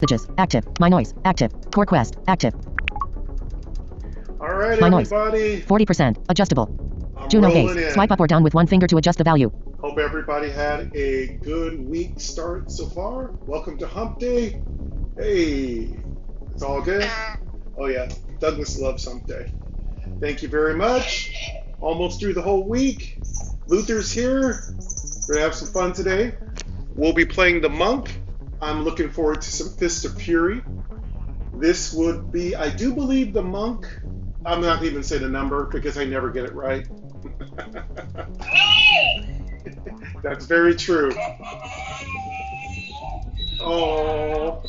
Messages active. My noise active. Core quest active. All right, My noise everybody. 40% adjustable. I'm Do no rolling gaze. in. Swipe up or down with one finger to adjust the value. Hope everybody had a good week start so far. Welcome to Hump Day. Hey, it's all good? Oh yeah, Douglas loves Hump Day. Thank you very much. Almost through the whole week. Luther's here. We're gonna have some fun today. We'll be playing the Monk. I'm looking forward to some Fist of Fury. This would be, I do believe the Monk. I'm not even say the number because I never get it right. That's very true. Oh,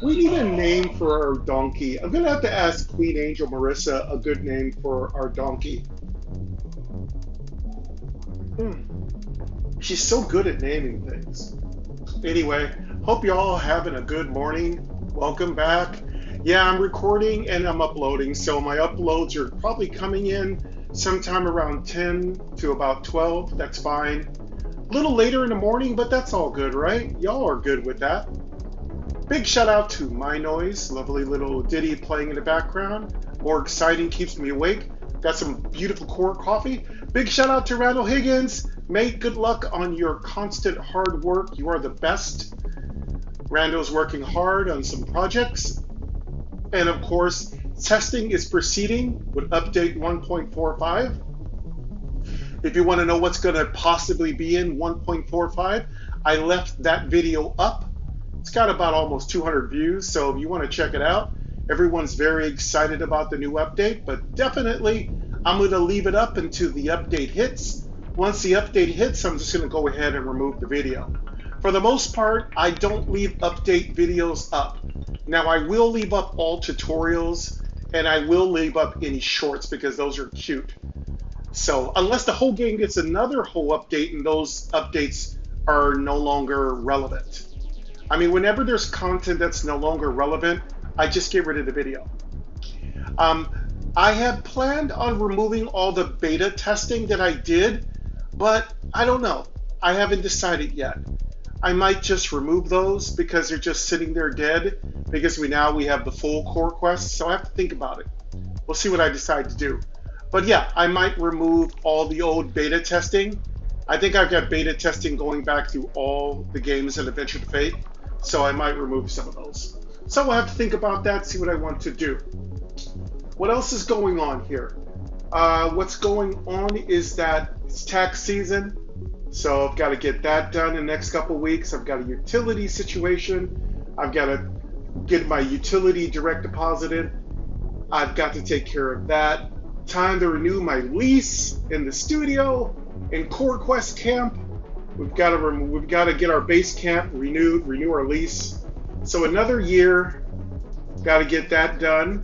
we need a name for our donkey. I'm gonna have to ask Queen Angel Marissa a good name for our donkey. She's so good at naming things. Anyway, hope you all having a good morning. Welcome back. Yeah, I'm recording and I'm uploading, so my uploads are probably coming in sometime around 10 to about 12. That's fine. A little later in the morning, but that's all good, right? Y'all are good with that. Big shout out to My Noise, lovely little ditty playing in the background. More exciting, keeps me awake. Got some beautiful core coffee. Big shout out to Randall Higgins. Mate, good luck on your constant hard work. You are the best. Randall's working hard on some projects. And of course, testing is proceeding with update 1.45. If you want to know what's going to possibly be in 1.45, I left that video up. It's got about almost 200 views, so if you want to check it out, everyone's very excited about the new update, but definitely I'm going to leave it up until the update hits. Once the update hits, I'm just going to go ahead and remove the video. For the most part, I don't leave update videos up. Now, I will leave up all tutorials, and I will leave up any shorts because those are cute. So, unless the whole game gets another whole update and those updates are no longer relevant. I mean, whenever there's content that's no longer relevant, I just get rid of the video. I have planned on removing all the beta testing that I did, but I don't know. I haven't decided yet. I might just remove those because they're just sitting there dead because we have the full core quest, so I have to think about it. We'll see what I decide to do. But yeah, I might remove all the old beta testing. I think I've got beta testing going back through all the games in Adventure to Fate, so I might remove some of those. So I'll have to think about that, see what I want to do. What else is going on here? What's going on is that it's tax season, so I've got to get that done in the next couple weeks. I've got a utility situation. I've got to get my utility direct deposited. I've got to take care of that. Time to renew my lease in the studio, in Core Quest Camp. We've got to get our base camp renewed, renew our lease. So another year, got to get that done.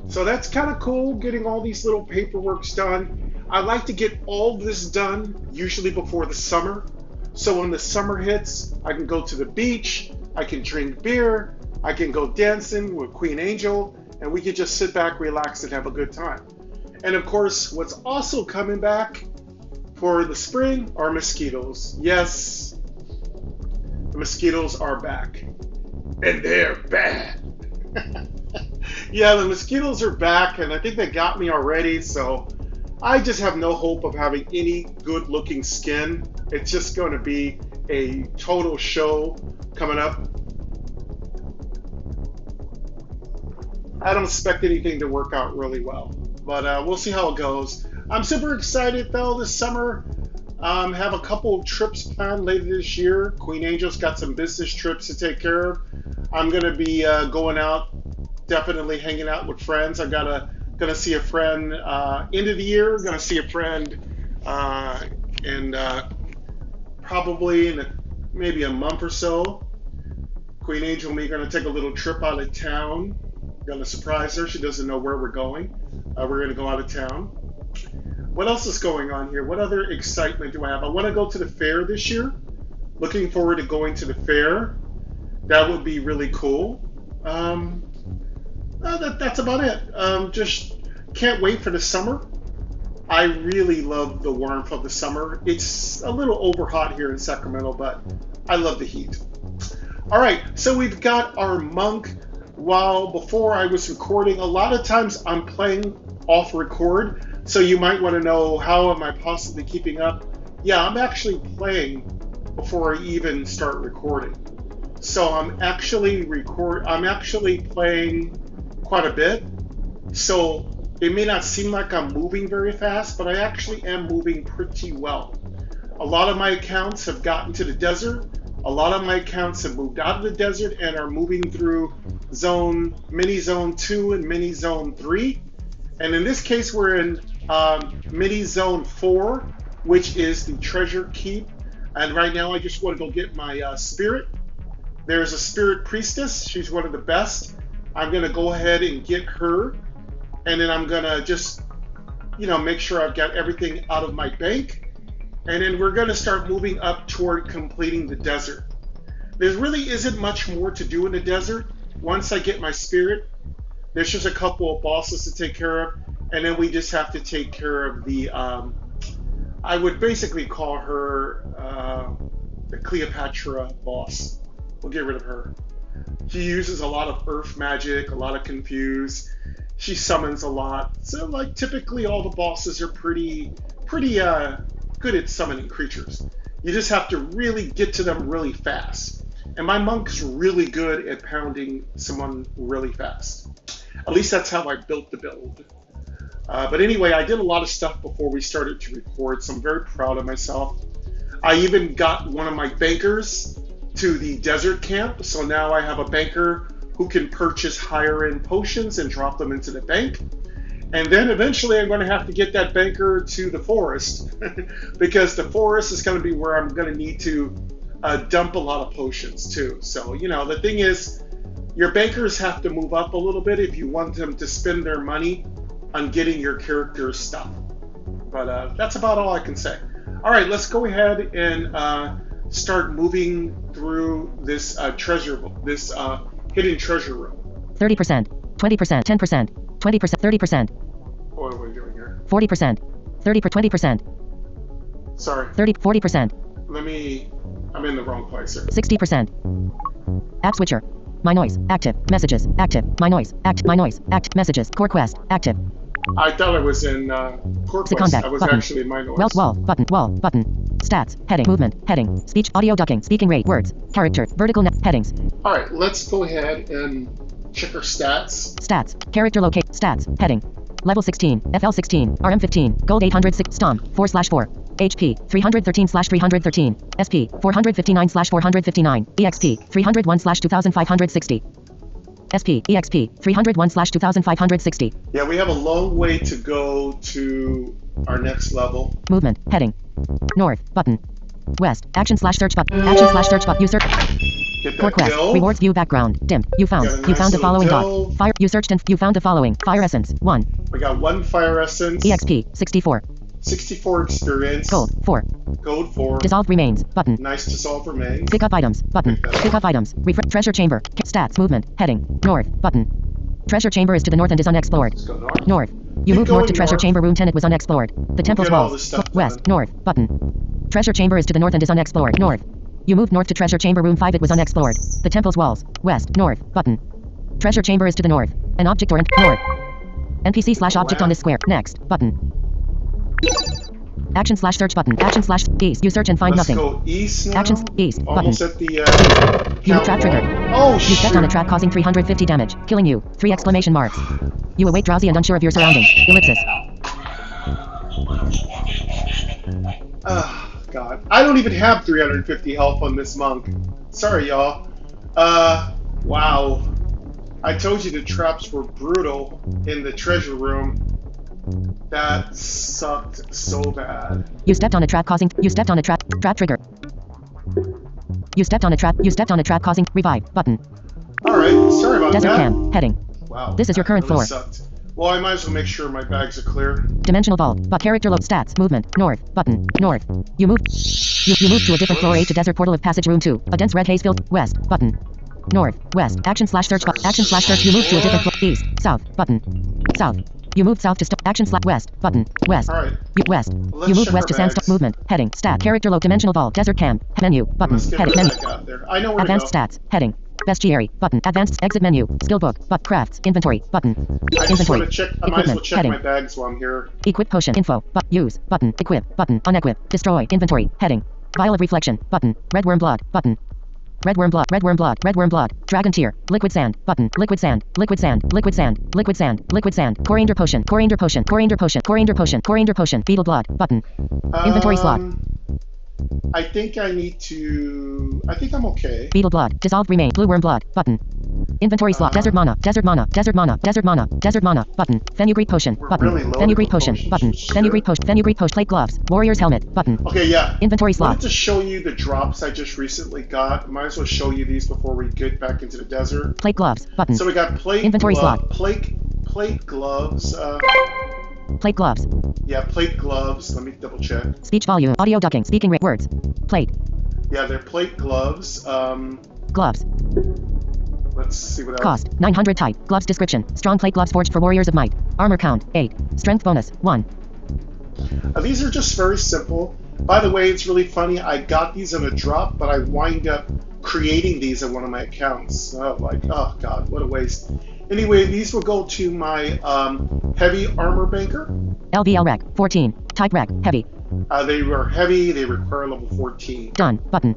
So that's kind of cool, getting all these little paperworks done. I like to get all this done, usually before the summer. So when the summer hits, I can go to the beach, I can drink beer, I can go dancing with Queen Angel, and we can just sit back, relax, and have a good time. And of course, what's also coming back for the spring are mosquitoes. Yes, the mosquitoes are back. And they're bad. Yeah, the mosquitoes are back, and I think they got me already, so I just have no hope of having any good-looking skin. It's just going to be a total show coming up. I don't expect anything to work out really well, but we'll see how it goes. I'm super excited, though, this summer. Have a couple of trips planned later this year. Queen Angel's got some business trips to take care of. I'm going to be going out, definitely hanging out with friends. I'm gonna see a friend end of the year. Gonna see a friend probably in maybe a month or so. Queen Angel and me are gonna take a little trip out of town. Gonna surprise her. She doesn't know where we're going. We're gonna go out of town. What else is going on here? What other excitement do I have? I want to go to the fair this year. Looking forward to going to the fair. That would be really cool. That's about it. Just can't wait for the summer. I really love the warmth of the summer. It's a little over hot here in Sacramento, but I love the heat. All right, so we've got our monk. While before I was recording, a lot of times I'm playing off record, so you might want to know how am I possibly keeping up. Yeah, I'm actually playing before I even start recording. So I'm actually playing quite a bit. So it may not seem like I'm moving very fast, but I actually am moving pretty well. A lot of my accounts have gotten to the desert. A lot of my accounts have moved out of the desert and are moving through mini zone 2 and mini zone 3. And in this case, we're in mini zone 4, which is the treasure keep. And right now I just want to go get my spirit. There's a spirit priestess. She's one of the best. I'm going to go ahead and get her. And then I'm going to just, make sure I've got everything out of my bank. And then we're going to start moving up toward completing the desert. There really isn't much more to do in the desert. Once I get my spirit, there's just a couple of bosses to take care of. And then we just have to take care of the, I would basically call her the Cleopatra boss. We'll get rid of her. She uses a lot of earth magic, a lot of confuse. She summons a lot. So like typically all the bosses are pretty good at summoning creatures. You just have to really get to them really fast. And my monk's really good at pounding someone really fast. At least that's how I built the build. But anyway, I did a lot of stuff before we started to record, so I'm very proud of myself. I even got one of my bankers to the desert camp, so now I have a banker who can purchase higher end potions and drop them into the bank. And then eventually I'm going to have to get that banker to the forest because the forest is going to be where I'm going to need to dump a lot of potions too. So, the thing is, your bankers have to move up a little bit if you want them to spend their money on getting your character's stuff. But that's about all I can say. All right, let's go ahead and start moving through this this hidden treasure room. 30%, 20%, 10%, 20%, 30%. What are we doing here? 40%, 20%. Sorry. 40%. I'm in the wrong place here. 60%. App switcher. My noise, active. Messages, active. My noise, my noise, messages. Core quest, active. I thought I was in core quest. I was button. Actually in my noise. Wall, button. Stats, heading, movement, heading, speech, audio ducking, speaking rate, words, character, vertical headings. All right, let's go ahead and check our stats. Stats, character locate, stats, heading. Level 16, FL 16, RM 15, Gold 806, Stom, 4/4. HP, 313/313. SP, 459/459. EXP, 301/2560. SP, EXP, 301/2560. Yeah, we have a long way to go to our next level. Movement, heading. North, button. West, action/search button. Action/search button. You search. Get Core that quest. dill. Rewards view background. Dimmed. You found the following dill. dot. Fire. You searched and you found the following. Fire essence. 1. We got 1 fire essence. EXP. 64. 64 experience. Gold. 4. Gold 4. Dissolved remains. Button. Nice dissolve remains. Pick up items. Button. Pick up items. Treasure chamber. Stats. Movement. Heading. North. Button. Treasure chamber is to the north and is unexplored. Let's go north. North. You moved north to treasure chamber room 10. It was unexplored. The temple's Get all walls. this stuff West. done. North. Button. Treasure chamber is to the north and is unexplored. North. You moved north to treasure chamber room 5. It was unexplored. The temple's walls. West. North. Button. Treasure chamber is to the north. An object or north. NPC/object on this square. Next. Button. Action/search button. Action/east. You search and find nothing. Let's go east now. Actions. East. Almost Button. at the You trap trigger. Oh, You stepped on a trap causing 350 damage. Killing you. 3 exclamation marks. You awake drowsy and unsure of your surroundings. Ellipsis. Oh, God. I don't even have 350 health on this monk. Sorry, y'all. Wow. I told you the traps were brutal in the treasure room. That sucked so bad. You stepped on a trap causing. You stepped on a trap trigger. You stepped on a trap causing revive button. Alright, sorry about Desert that. camp heading. Wow. This is your current that really floor. Sucked. Well, I might as well make sure my bags are clear. Dimensional vault. But character load stats. Movement. North. Button. North. You moved. You moved to a different floor 8 to desert portal of passage room 2. A dense red haze filled. West. Button. North. West. Action/search. Action/search. You moved to a different floor. East. South. Button. South. You moved south to action/west. Button. West. Alright. West. Let's You move check west our to sandstone. bags. Movement. Heading. Stat. Character low. Dimensional ball. Desert cam. Menu. Button. Let's get Heading. what Menu. I got there. I know where Advanced to go. stats. Heading. Bestiary. Button. Advanced exit menu. Skill book. But crafts. Inventory. Button. I just Inventory. want to check. I might as well Equipment. check Heading. my bags while I'm here. Equip potion. Info. But use. Button. Equip. Button. Unequip. Destroy. Inventory. Heading. Vial of reflection. Button. Red worm blood. Button. Red worm blood. Red worm blood. Red worm blood. Dragon tear. Liquid sand. Button. Liquid sand. Liquid sand. Liquid sand. Liquid sand. Liquid sand. Coriander potion. Coriander potion. Coriander potion. Coriander potion. Coriander potion. Beetle blood. Button. Inventory slot. I think I need to. I think I'm okay. Beetle blood. Dissolved remain. Blue worm blood. Button. Inventory slot. Desert mana. Desert mana. Desert mana. Desert mana. Desert mana. Button. Fenugreek potion. We're Button. really loaded Fenugreek with potion. potions. Button. Shit. Fenugreek potion. Fenugreek potion. Plate gloves. Warrior's helmet. Button. Okay, yeah. Inventory I slot. wanted to show you the drops I just recently got. Might as well show you these before we get back into the desert. Plate gloves. Button. So we got plate Inventory slot. plate gloves. Plate gloves. Yeah, plate gloves. Let me double check. Speech volume. Audio ducking. Speaking rate. Words. Plate. Yeah, they're plate gloves. Gloves. Let's see what else. Cost. 900 type. Gloves description. Strong plate gloves forged for warriors of might. Armor count. 8. Strength bonus. 1. These are just very simple. By the way, it's really funny. I got these in a drop, but I wind up creating these in one of my accounts. Oh God, what a waste. Anyway, these will go to my heavy armor banker. LVL rec. 14. Type rec. Heavy. They are heavy. They require level 14. Done. Button.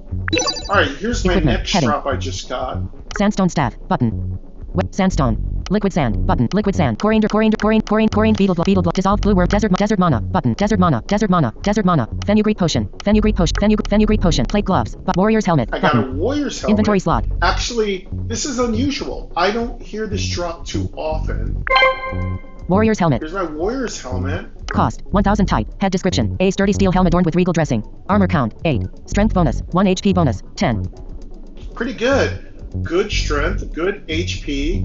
All right, here's my Equipment. next Heading. drop I just got. Sandstone staff. Button. Sandstone. Liquid sand. Button. Liquid sand. Coriander. Beetle blood. Dissolved blue worm. Desert mana. Button. Desert mana. Fenugreek potion. Fenugreek potion. Plate gloves. But warrior's helmet. I got a Button. warrior's helmet. Inventory slot. Actually, this is unusual. I don't hear this drop too often. Warrior's helmet. Here's my warrior's helmet. Cost. 1000 type. Head description. A sturdy steel helmet adorned with regal dressing. Armor count. 8. Strength bonus. 1 HP bonus. 10. Pretty good. Good strength, good HP,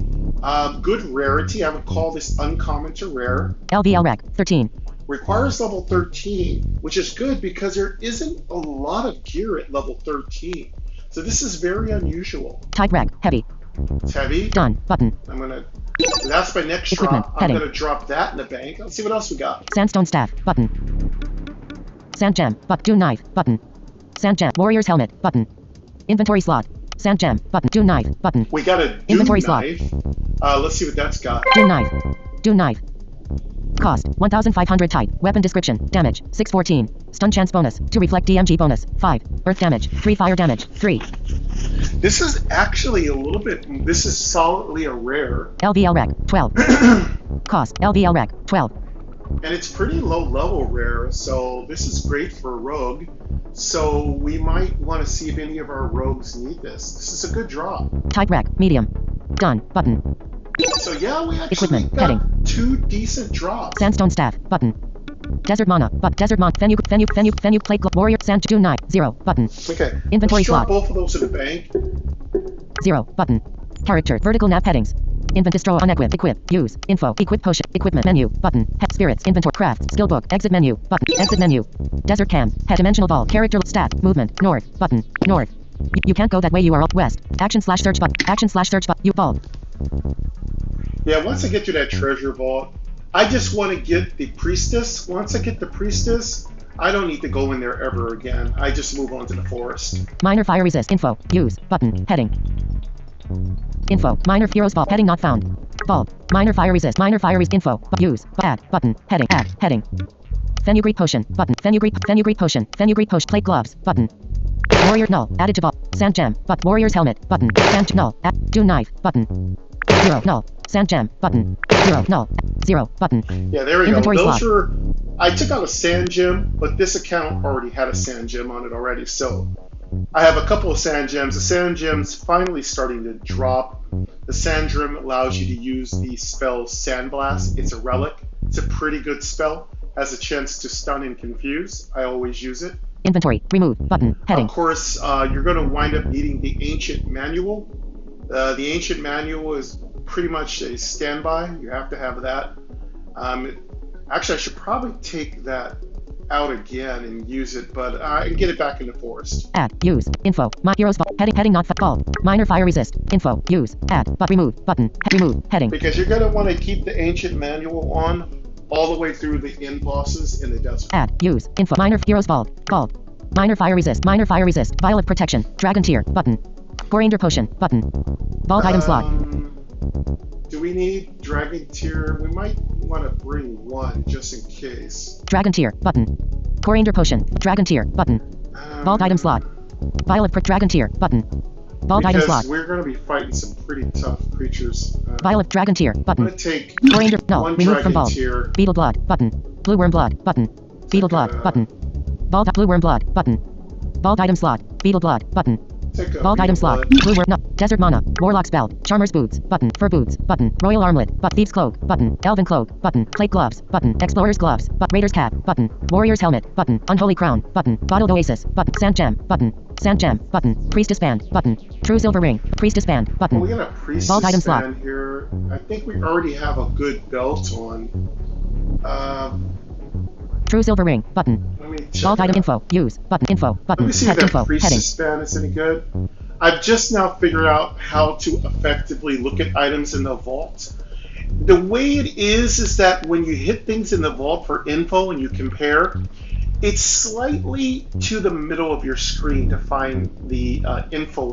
good rarity. I would call this uncommon to rare. LVL rec. 13. Requires level 13, which is good because there isn't a lot of gear at level 13. So this is very unusual. Type rec. Heavy. It's heavy. Done. Button. That's my next Equipment. drop. I'm Heading. gonna drop that in the bank. Let's see what else we got. Sandstone staff. Button. Sand gem. Dune knife. Button. Sand gem. Warrior's helmet. Button. Inventory slot. Sand gem. Button. Dune knife. Button. We got a Doom Inventory slot. knife. Let's see what that's got. Dune knife. Dune knife. Cost. 1500 type. Weapon description. Damage. 614. Stun chance bonus. 2 reflect DMG bonus. 5. Earth damage. 3 fire damage. 3. This is actually a little bit. This is solidly a rare. LVL rec. 12. Cost. LVL rec. 12. And it's pretty low level rare, so this is great for a rogue. So we might want to see if any of our rogues need this. This is a good drop. Type rec. Medium. Done. Button. So yeah, we actually Equipment. got Heading. 2 decent drops. Sandstone staff. Button. Desert mana. Desert mana. Fenugreek plate glove. Warrior. Sand. Dune knife. 0. Button. Okay. Inventory Let's drop slot. both of those in the bank. 0. Button. Character. Vertical nav headings. Invent. Destroy. Unequip. Equip. Use. Info. Equip potion. Equipment menu. Button. Head. Spirits. Inventory. Crafts. Skill book. Exit menu. Button. Exit menu. Desert cam. Head. Dimensional ball. Character. Stat. Movement. North. Button. North. You can't go that way. You are west. Action/search button. Action/search button. You bulb. Yeah, once I get to that treasure vault, I just want to get the priestess. Once I get the priestess, I don't need to go in there ever again. I just move on to the forest. Minor fire resist. Info. Use. Button. Heading. Info. Minor heroes bulb. Heading not found. Bulb. Minor fire resist. Minor fire resist. Info. Use. Add. Button. Heading. Add. Heading. Fenugreek potion. Button. Fenugreek potion. Fenugreek potion. Plate gloves. Button. Warrior null. Added to vault. Sand gem. But warrior's helmet. Button. Sand null. Dune knife. Button. 0. Null. Sand gem. Button. 0. Null. 0. Button. Yeah, there we Inventory go. Those slot. were. I took out a sand gem, but this account already had a sand gem on it already. So I have a couple of sand gems. The sand gem's finally starting to drop. The sand gem allows you to use the spell Sandblast. It's a relic. It's a pretty good spell. Has a chance to stun and confuse. I always use it. Inventory. Remove. Button. Heading. Of course, you're going to wind up needing the ancient manual. The ancient manual is pretty much a standby. You have to have that. Actually, I should probably take that out again and use it, but and get it back in the forest. Add. Use. Info. My heroes bulb. Heading not bulb. Minor fire resist. Info. Use. Add. But remove. Button. Remove. Heading. Because you're going to want to keep the ancient manual on all the way through the end bosses in the desert. Add. Use. Info. Minor. Heroes vault. Vault. Minor fire resist. Minor fire resist. Vial of protection. Dragon tier. Button. Coriander potion. Button. Vault item slot. Do we need dragon tier? We might want to bring one just in case. Dragon tier. Button. Coriander potion. Dragon tier. Button. Vault item slot. Vial of dragon tier. Button. Vault item slot. Because we're going to be fighting some pretty tough creatures. Vial of dragon tier. I'm Button. going to take Coriander. No. one Remove from dragon vault. tier. Beetle blood. Button. Blue worm blood. Button. Beetle blood. Button. Vault. Blue worm blood. Button. Vault item slot. Beetle blood. Button. Take a Vault item slot. blood. Blue worm. No. Desert mana. Warlock's belt. Charmer's boots. Button. Fur boots. Button. Royal armlet. Thieves cloak. Button. Elven cloak. Button. Plate gloves. Button. Explorer's gloves. Raider's cap. Button. Warrior's helmet. Button. Unholy crown. Button. Bottled oasis. Button. Sand gem. Button. Sand gem. Button. Priestess band. Button. True silver ring. Priestess band. Button. We got a priestess Vault item slot. band here. I think we already have a good belt on. True silver ring. Button. Let me check. Vault it item out. info. Use. Button. Info. Let Button. me see if Pet that info. Heading. priestess band is any good. I've just now figured out how to effectively look at items in the vault. The way it is that when you hit things in the vault for info and you compare, it's slightly to the middle of your screen to find the info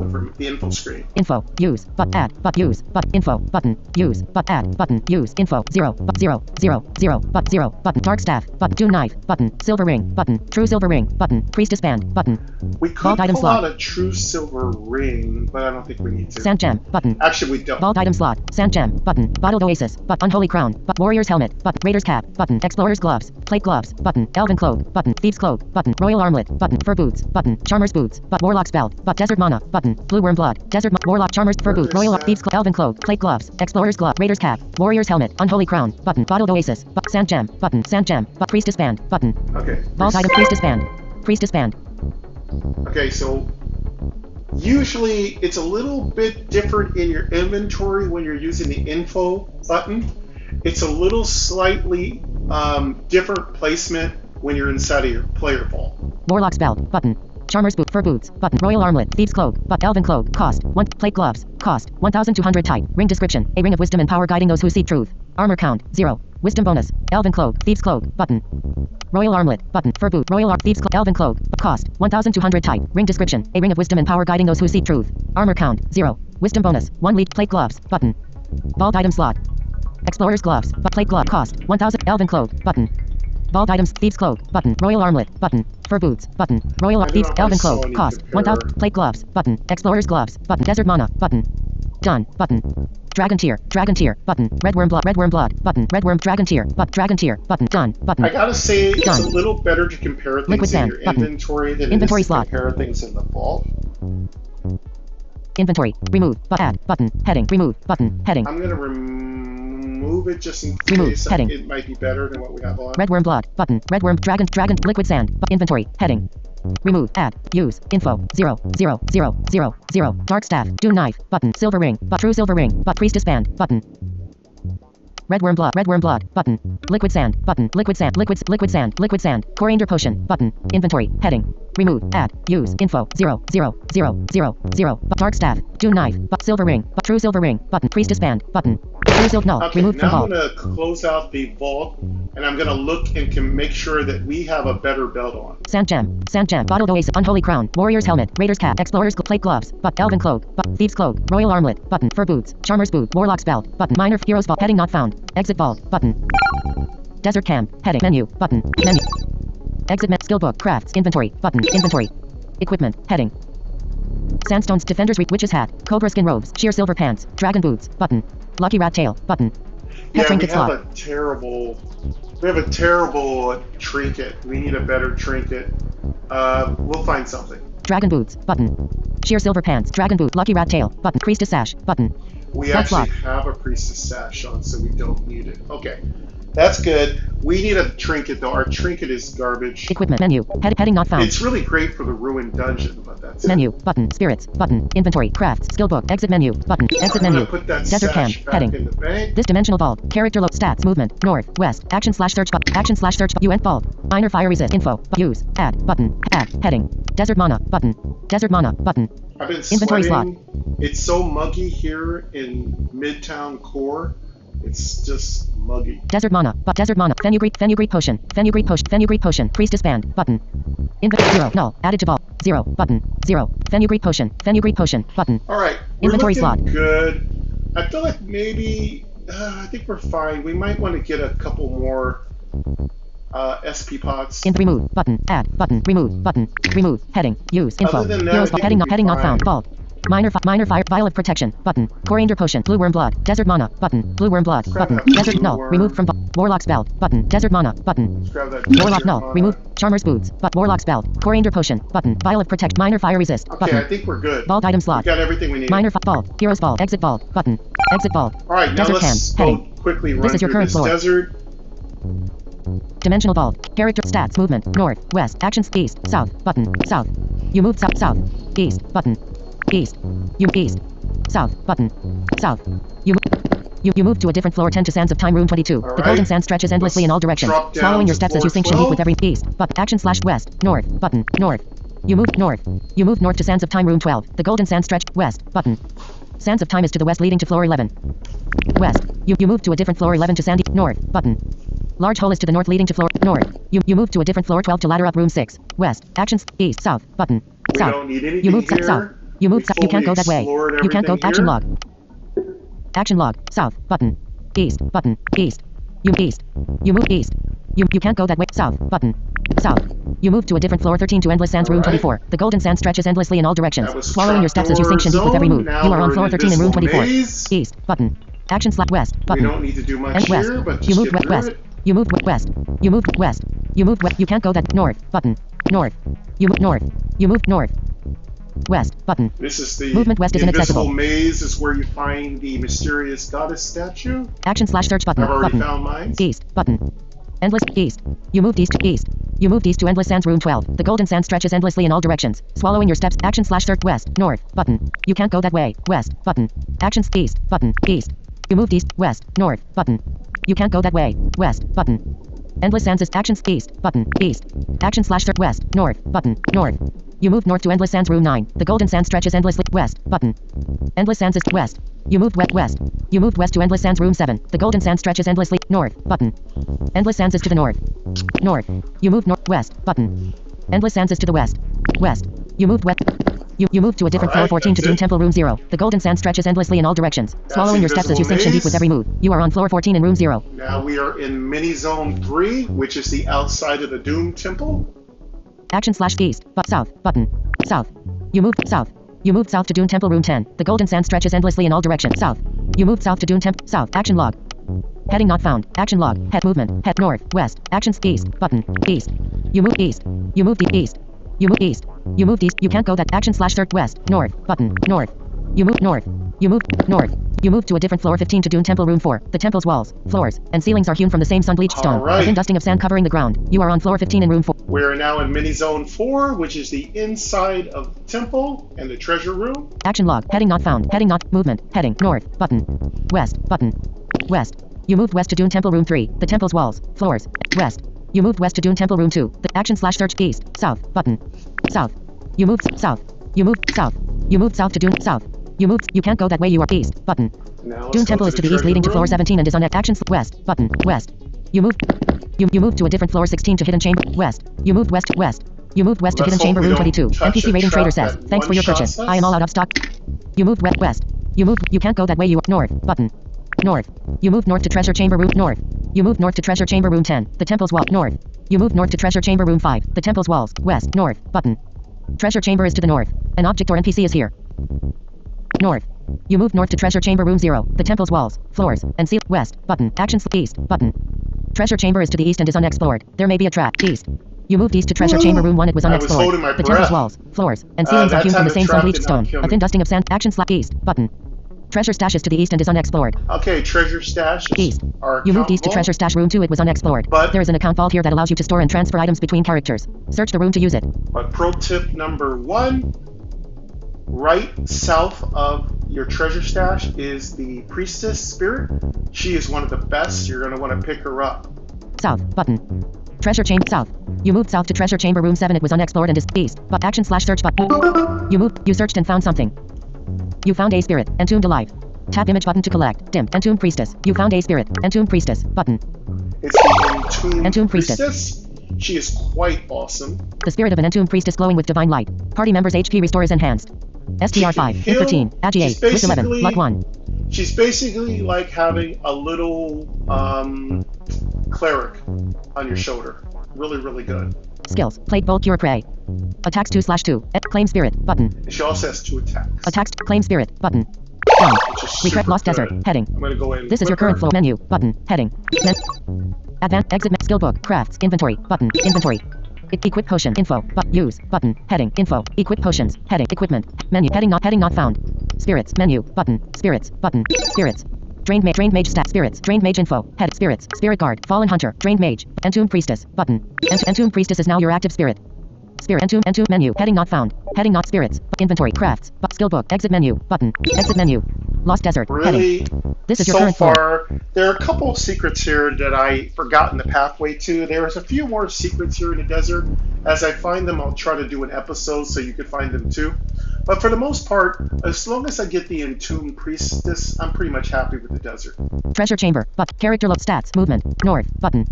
screen. Info. Use. Add. Use. Info. Button. Use. Add. Button. Use. Info. 0. 0. 0. 0. 0. Button. Dark staff. Doom knife. Button. Silver ring. Button. True silver ring. Button. Priestess band. Button. We could Vault item pull slot. out a true silver ring, but I don't think we need to. Sand gem. Button. Actually, we don't. Vault item slot. Sand gem. Button. Bottled oasis. Unholy crown. Warrior's helmet. Raider's cap. Button. Explorer's gloves. Plate gloves. Button. Elven cloak. Button. Thieves cloak. Button. Royal armlet. Button. Fur boots. Button. Charmer's boots. Warlock's belt. Desert mana. Button. Blue worm blood. Warlock. Charmer's fur boots. Royal thieves cloak. Elven cloak. Plate gloves. Explorer's glove. Raider's cap. Warrior's helmet. Unholy crown. Button. Bottled oasis. Sand gem. Button. Sand gem. Priestess band. Button. Okay. Vault item. Priestess band. Priestess band. Okay, so usually it's a little bit different in your inventory when you're using the info button. It's a little slightly different placement when you're inside of your player vault. Warlock's belt. Button. Charmer's boot. Fur boots. Button. Royal armlet. Thieves cloak. Elven cloak. Cost. 1. Plate gloves. Cost. 1,200 type. Ring description. A ring of wisdom and power guiding those who seek truth. Armor count. 0. Wisdom bonus. Elven cloak. Thieves cloak. Button. Royal armlet. Button. Fur boot. Thieves cloak. Elven cloak. Cost. 1,200 type. Ring description. A ring of wisdom and power guiding those who seek truth. Armor count. 0. Wisdom bonus. 1 lead. Plate gloves. Button. Vault item slot. Explorer's gloves. Plate glove. Cost. 1,000. Elven cloak. Button. Vault items. Thieves cloak. Button. Royal armlet. Button. Fur boots. Button. Royal thieves. know if I Elven saw cloak. any Cost. compare. 1,000. Plate gloves. Button. Explorer's gloves. Button. Desert mana. Button. Done. Button. Dragon tier. Dragon tier. Button. Red worm blood. Red worm blood. Button. Red worm. Dragon tier. Dragon tier. Button. Done. Button. I gotta say, it's Done. a little better to compare things Liquid in sand. your Button. inventory than Inventory it is to slot. compare things in the vault. Inventory. Remove. Add. Button. Heading. Remove. Button. Heading. I'm gonna remove it just in Remove. case Heading. it might be better than what we have on. Red worm blood. Button. Red worm. Dragon. Liquid sand. Inventory. Heading. Remove. Add. Use. Info. 0. 0. 0. 0. 0. Dark staff. Doom knife. Button. Silver ring. True silver ring. Priestess band. Button. Red worm blood. Red worm blood. Button. Liquid sand. Button. Liquid sand. Liquid sand. Liquid sand. Coriander potion. Button. Inventory. Heading. Remove. Add. Use. Info. 0. 0. 0. 0. 0. Dark staff. Doom knife. Silver ring. True silver ring. Button. Priestess band. Button. True silver. No. Okay, Removed from now I'm vault. gonna close out the vault, and I'm gonna look and can make sure that we have a better belt on. Sand gem. Sand gem. Bottled oasis. Unholy crown. Warrior's helmet. Raider's cap. Explorer's plate gloves. Elven cloak. Thieves cloak. Royal armlet. Button. Fur boots. Charmer's boot. Warlock's belt. Button. Minor heroes vault. Heading not found. Exit vault. Button. Desert camp. Heading. Menu. Button. Menu. Exit skill book. Crafts. Inventory. Button. Inventory. Equipment. Heading. Sandstones. Defender's witch's hat. Cobra skin robes. Sheer silver pants. Dragon boots. Button. Lucky rat tail. Button. Pet Yeah, we trinket have slot. a terrible trinket. We need a better trinket. We'll find something. Dragon boots. Button. Sheer silver pants. Dragon boot. Lucky rat tail. Button. Priestess sash. Button. We Slot actually slot. have a priestess sash on, so we don't need it. Okay, that's good. We need a trinket though. Our trinket is garbage. Equipment. Menu. Heading not found. It's really great for the ruined dungeon, but that's Menu. Button. Spirits. Button. Inventory. Crafts. Skill book. Exit menu. Button. Exit I'm menu. gonna put that Desert sash camp. back Heading. in the bank. This dimensional vault. Character load. Stats. Movement. North. West. Action/search. Action/search. UN vault. Minor fire resist. Info. Use. Add. Button. Add. Heading. Desert mana. Button. Desert mana. Button. I've been Inventory sweating. It's so muggy here in Midtown Core It's just muggy. Desert mana. But desert mana. Fenugreek potion. Fenugreek potion. Priestess band. Button. Inventory 0. Null. Added to vault. 0. Button. 0. Fenugreek potion. Button. All right. Inventory We're slot. looking good. I feel like maybe I think we're fine. We might want to get a couple more SP pots. Remove. Button. Add. Button. Remove. Button. Remove. Heading. Use. Info. Other than that, Heroes. I think Heading we'll be not fine. found. Vault. Minor fire. Vial of protection. Button. Coriander potion. Blue worm blood. Desert mana. Button. Blue worm blood. Grab Button. that Desert blue null. worm. Removed from Warlock's belt. Button. Desert mana. Button. Let's grab that. Warlock desert null. mana. Remove. Charmer's boots. But Warlock's belt. Coriander potion. Button. Vial of protect. Minor fire resist. Okay, Button. I think we're good. Vault item We slot. got everything we need. Minor vault. Heroes vault. Exit vault. Button. Exit vault. All right, now Desert let's can. go Heading. quickly run This is your through current this floor. desert. Dimensional vault. Character stats. Movement. North. West. Actions. East. South. Button. South. You move south. South. East. Button. East. You east. South. Button. South. You move to a different floor 10 to Sands of Time Room 22. All The golden right. sand stretches endlessly in all directions. Drop down Following your to steps as you floor sink deep 12. with every east. But action / west. North. Button. North. You move north. You move north to Sands of Time Room 12. The golden sand stretch west. Button. Sands of Time is to the west leading to floor 11. West. You move to a different floor 11 to Sandy. North. Button. Large hole is to the north leading to floor north. You move to a different floor 12 to ladder up room 6. West. Actions east. South. Button. We South. don't need anything You move here. south. You move We south. You can't go fully that way. explored You can't go. everything Action here. log. Action log. South. Button. East. Button. East. You east. You move east. You can't go that way. South. Button. South. You move to a different floor 13 to Endless Sands Room Alright. 24. The golden sand stretches endlessly in all directions. That was Following your steps as you sink trapdoor deep with every move. zone. You Now are on we're floor in 13 in room invisible 24. maze. East. Button. Action / west. We Button. don't need to do much And west. here, but You just move get through west. it. You move west. You move west. You move west. You can't go that north. Button. North. You move north. You move north. West. Button. This is the Movement west is invisible inaccessible. maze is where you find the mysterious goddess statue. Action / search button. I've already Button. found mine. East. Button. Endless east. You moved east to east. You moved east to Endless Sands Room 12. The golden sand stretches endlessly in all directions. Swallowing your steps. Action / search west. North. Button. You can't go that way. West. Button. Actions east. Button. East. You moved east. West. North. Button. You can't go that way. West. Button. Endless Sands is actions east. Button. East. Action / search west. North. Button. North. You moved north to Endless Sands Room 9. The golden sand stretches endlessly west. Button. Endless Sands is west. You moved west. You moved west to Endless Sands Room 7. The golden sand stretches endlessly north. Button. Endless Sands is to the north. North. You moved west. Button. Endless Sands is to the west. West. You moved west. You moved to a different floor Alright, 14 to that's Doom it. Temple Room 0. The golden sand stretches endlessly in all directions. Swallowing your steps as you sink invisible deep with maze. every move. You are on floor 14 in room 0. Now we are in mini zone 3, which is the outside of the Doom Temple. Action / east. But south. Button. South. You moved south. You moved south to Doom Temple Room 10. The golden sand stretches endlessly in all directions. South. You moved south to Doom Temple. South. Action log. Heading not found. Action log. Head movement. Head north. West. Actions east. Button. East. You moved east. You moved east. You moved east. You moved east. You can't go that. Action / search west. North. Button. North. You moved north. You moved north. You moved to a different floor 15 to Doom Temple Room 4. The temple's walls, floors, and ceilings are hewn from the same sun-bleached stone. Alright. A thin dusting of sand covering the ground. You are on floor 15 in room 4. We are now in mini zone 4, which is the inside of the temple and the treasure room. Action log. Heading not found. Heading not. Movement. Heading. North. Button. West. Button. West. You moved west to Doom Temple Room 3. The temple's walls. Floors. West. You moved west to Doom Temple Room 2. The action / search east. South. Button. South. You moved south. You moved south. You moved south to Doom. South. You moved. You can't go that way. You are east. Button. Now let's Doom go Temple is to the east treasure leading to floor room. 17 and is on action west. Button. West. You moved. You moved to a different floor 16 to Hidden Chamber. West. You moved west. West. You moved west to Let's Hidden hope Chamber we Room don't 22. touch NPC a rating trap trader says, that thanks for your purchase. one-shots I am all us." out of stock. You moved west. You moved. You can't go that way. You north. Button. North. You moved north to Treasure Chamber Room north. You moved north to Treasure Chamber Room 10. The temple's wall north. You moved north to Treasure Chamber Room 5. The temple's walls west. North. Button. Treasure Chamber is to the north. An object or NPC is here. North. You moved north to Treasure Chamber Room 0. The temple's walls, floors, and seal. West. Button. Actions east. Button. Treasure Chamber is to the east and is unexplored. There may be a trap. East. You moved east to Treasure Woo! Chamber Room 1. It was I was unexplored. holding my The temple's breath. walls, floors, and ceilings are that hewn from time the the same trap sun-bleached did not stone. kill A me. thin dusting of sand. Action east. Button. Treasure stash is to the east and is unexplored. Okay, treasure stash is East. our You moved account east to vault. Treasure Stash Room 2. It was unexplored. But- there is an account vault here that allows you to store and transfer items between characters. Search the room to use it. But pro tip number 1, right south of your treasure stash is the priestess spirit. She is one of the best. You're going to want to pick her up. South. Button. Treasure Chamber. South. You moved south to Treasure Chamber Room 7. It was unexplored and is east. But action / search button. You moved. You searched and found something. You found a spirit. Entombed alive. Tap image button to collect. Dim. Entomb Priestess. You found a spirit. Entomb Priestess. Button. It's the Entomb Priestess. She is quite awesome. The spirit of an Entomb Priestess glowing with divine light. Party members' HP restore is enhanced. STR 5. Int 13. Agi 8. With 11. Luck 1. She's basically like having a little cleric on your shoulder. Really, really good. Skills. Plate Bolt Cure Prey. Attacks 2/2. Claim Spirit. Button. And she also has 2 attacks. Attacks. Claim Spirit. Button. 1. Retrek Lost good. Desert. Heading. I'm going to go in. This is your current flow menu. Button. Heading. Advance. Exit. Skill book. Crafts. Inventory. Button. Inventory. Equip potion. Info. Use. Button. Heading. Info. Equip potions. Heading. Equipment. Menu. Heading not found. Spirits. Menu. Button. Spirits. Button. Spirits. Drained mage stat. Spirits. Drained mage info. Head. Spirits. Spirit guard. Fallen hunter. Drained mage. Entomb priestess. Button. Entomb priestess is now your active spirit. Spirit. Entomb menu. Heading not found. Heading not spirits. Inventory. Crafts. Skill book. Exit menu. Button. Exit menu. Lost desert. Really? Heading. This is your so current far, floor. there are a couple of secrets here that I forgotten the pathway to. There's a few more secrets here in the desert. As I find them, I'll try to do an episode so you can find them too. But for the most part, as long as I get the Entomb Priestess, I'm pretty much happy with the desert. Treasure chamber. Character load stats. Movement. North. Button.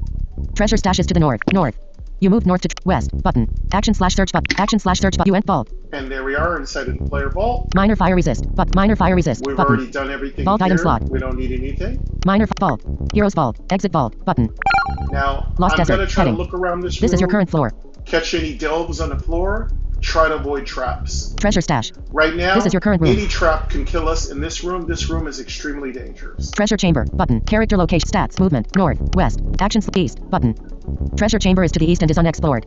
Treasure stashes to the north. North. You move north to west. Button. Action/search button. Action/search button. You went vault. And there we are inside of the player vault. Minor fire resist. Minor fire resist. We've button. already done everything Vault here. item slot. We don't need anything. Minor vault. Heroes vault. Exit vault. Button. Now, Lost I'm desert. going to try Heading. to look around this room. This is your current floor. Catch any delves on the floor. Try to avoid traps. Treasure stash. Right now, This is your current room. any trap can kill us in this room. This room is extremely dangerous. Treasure chamber. Button. Character location. Stats. Movement. North. West. Actions. East. Button. Treasure chamber is to the east and is unexplored.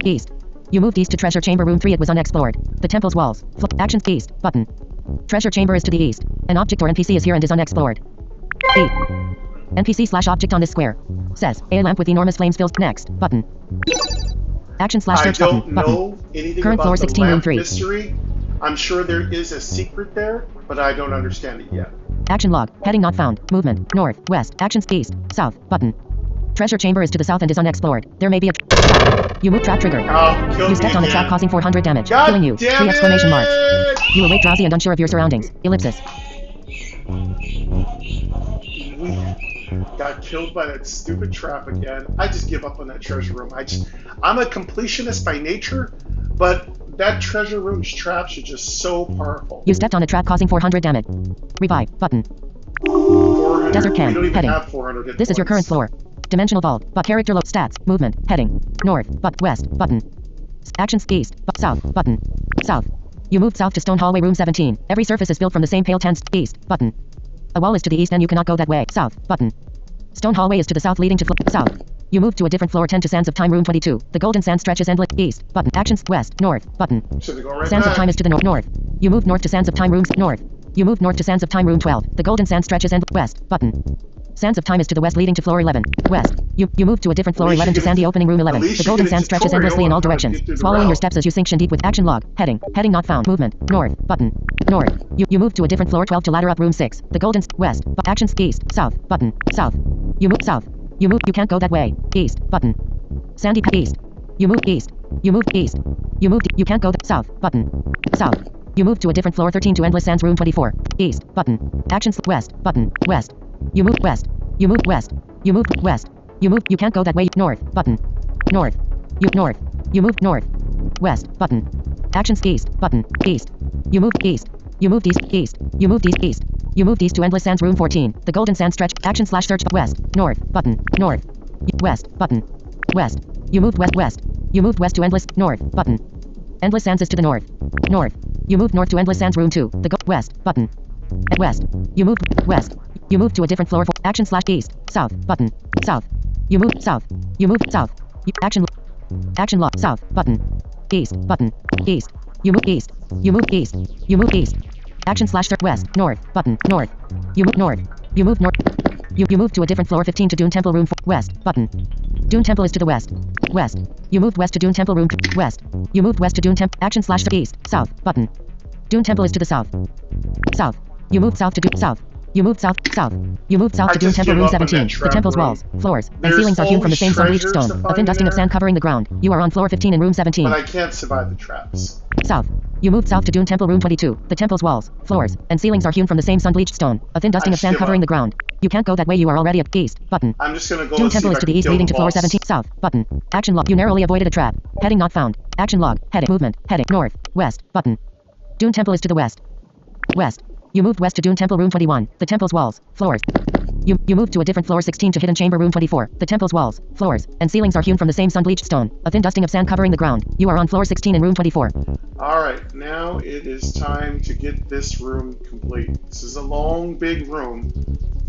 East. You moved east to treasure chamber room 3. It was unexplored. The temple's walls. Actions. East. Button. Treasure chamber is to the east. An object or NPC is here and is unexplored. E. NPC/object on this square. Says. A lamp with enormous flames fills. Next. Button. Action/search I button. don't know anything Current about floor the 16 room lamp 3. mystery. I'm sure there is a secret there, but I don't understand it yet. Action log. Heading not found. Movement. North. West. Actions. East. South. Button. Treasure chamber is to the south and is unexplored. There may be a... You move trap trigger. Oh, kill You me stepped on a trap again. causing 400 damage. God Killing you. damn 3 exclamation marks. it! You awake drowsy and unsure of your surroundings. Ellipsis. We got killed by that stupid trap again. I just give up on that treasure room. I'm a completionist by nature, but that treasure room's traps are just so powerful. You stepped on a trap causing 400 damage. Revive. Button. 400. Desert camp. We don't even Heading. have 400 hit This is your current points. floor. Dimensional vault. Character load. Stats. Movement. Heading. North. West. Button. Actions. East. South. Button. South. You moved south to stone hallway room 17. Every surface is built from the same pale tents. East. Button. A wall is to the east and you cannot go that way. South. Button. Stone hallway is to the south leading to south. You move to a different floor 10 to Sands of Time room 22. The golden sand stretches endless. East. Button. Actions. West. North. Button. So we go right Sands back. of Time is to the north. You move north to Sands of Time rooms. North. You move north to Sands of Time room 12. The golden sand stretches endless. West. Button. Sands of Time is to the west leading to floor 11. West. You move to a different floor At least 11 to you get sandy a- opening room 11. at least The you golden get a sand stretches tutorial endlessly in on all how to directions. get through the Swallowing your route. steps as you sink shin deep with action log. Heading. Heading not found. Movement. North. Button. North. You move to a different floor 12 to ladder up room 6. The golden west. Actions. East. South. Button. South. You move south. You move. You can't go that way. East. Button. Sandy east. You move east. You move east. You moved. You can't go south. Button. South. You move to a different floor 13 to endless sands room 24. East. Button. Actions. West. Button. West. You move west. You move west. You move west. You move. You can't go that way. North. Button. North. You north. You move north. West. Button. Actions. East. Button. East. You moved east. You moved east. East. You moved east. East. You moved east to endless sands room 14. The golden sand stretch. Action/search. West. North. Button. North. West. Button. West. You moved west. West. You moved west to endless. North. Button. Endless sands is to the north. North. You moved north to endless sands room 2. The west. Button. West. You moved west. You moved to a different floor for action/east. South. Button. South. You moved south. You moved south. You action lock. South. Button. East. Button. East. You move east. You move east. You move east. Action/west. North. Button. North. You move north. You move north. You move to a different floor 15 to Dune Temple room 4. West. Button. Dune Temple is to the west. West. You moved west to Dune Temple room. West. You moved west to Dune Temple. Action/east. South. Button. Dune Temple is to the south. South. You moved south to Dune. South. You moved south. South. You moved south I to Dune just Temple give room up on that 17. The trap temple's room. walls, floors, and There's ceilings are hewn from the same always sun-bleached treasures stone. to A thin find dusting of there. sand covering the ground. You are on floor 15 in room 17. But I can't survive the traps. South. You moved south to Dune Temple Room 22. The temple's walls, floors, and ceilings are hewn from the same sun-bleached stone. A thin dusting of sand covering the ground. You can't go that way. You are already at east. Button. I'm just gonna go. Dune and Temple see is if to I the can east, kill leading the to floor boss. 17. South. Button. Action log. You narrowly avoided a trap. Heading not found. Action log. Heading. Movement. Heading. North. West. Button. Dune Temple is to the west. West. You moved west to Dune Temple Room 21. The temple's walls, floors. You moved to a different floor 16 to Hidden Chamber Room 24. The temple's walls, floors, and ceilings are hewn from the same sun-bleached stone. A thin dusting of sand covering the ground. You are on floor 16 in room 24. Alright, now it is time to get this room complete. This is a long, big room,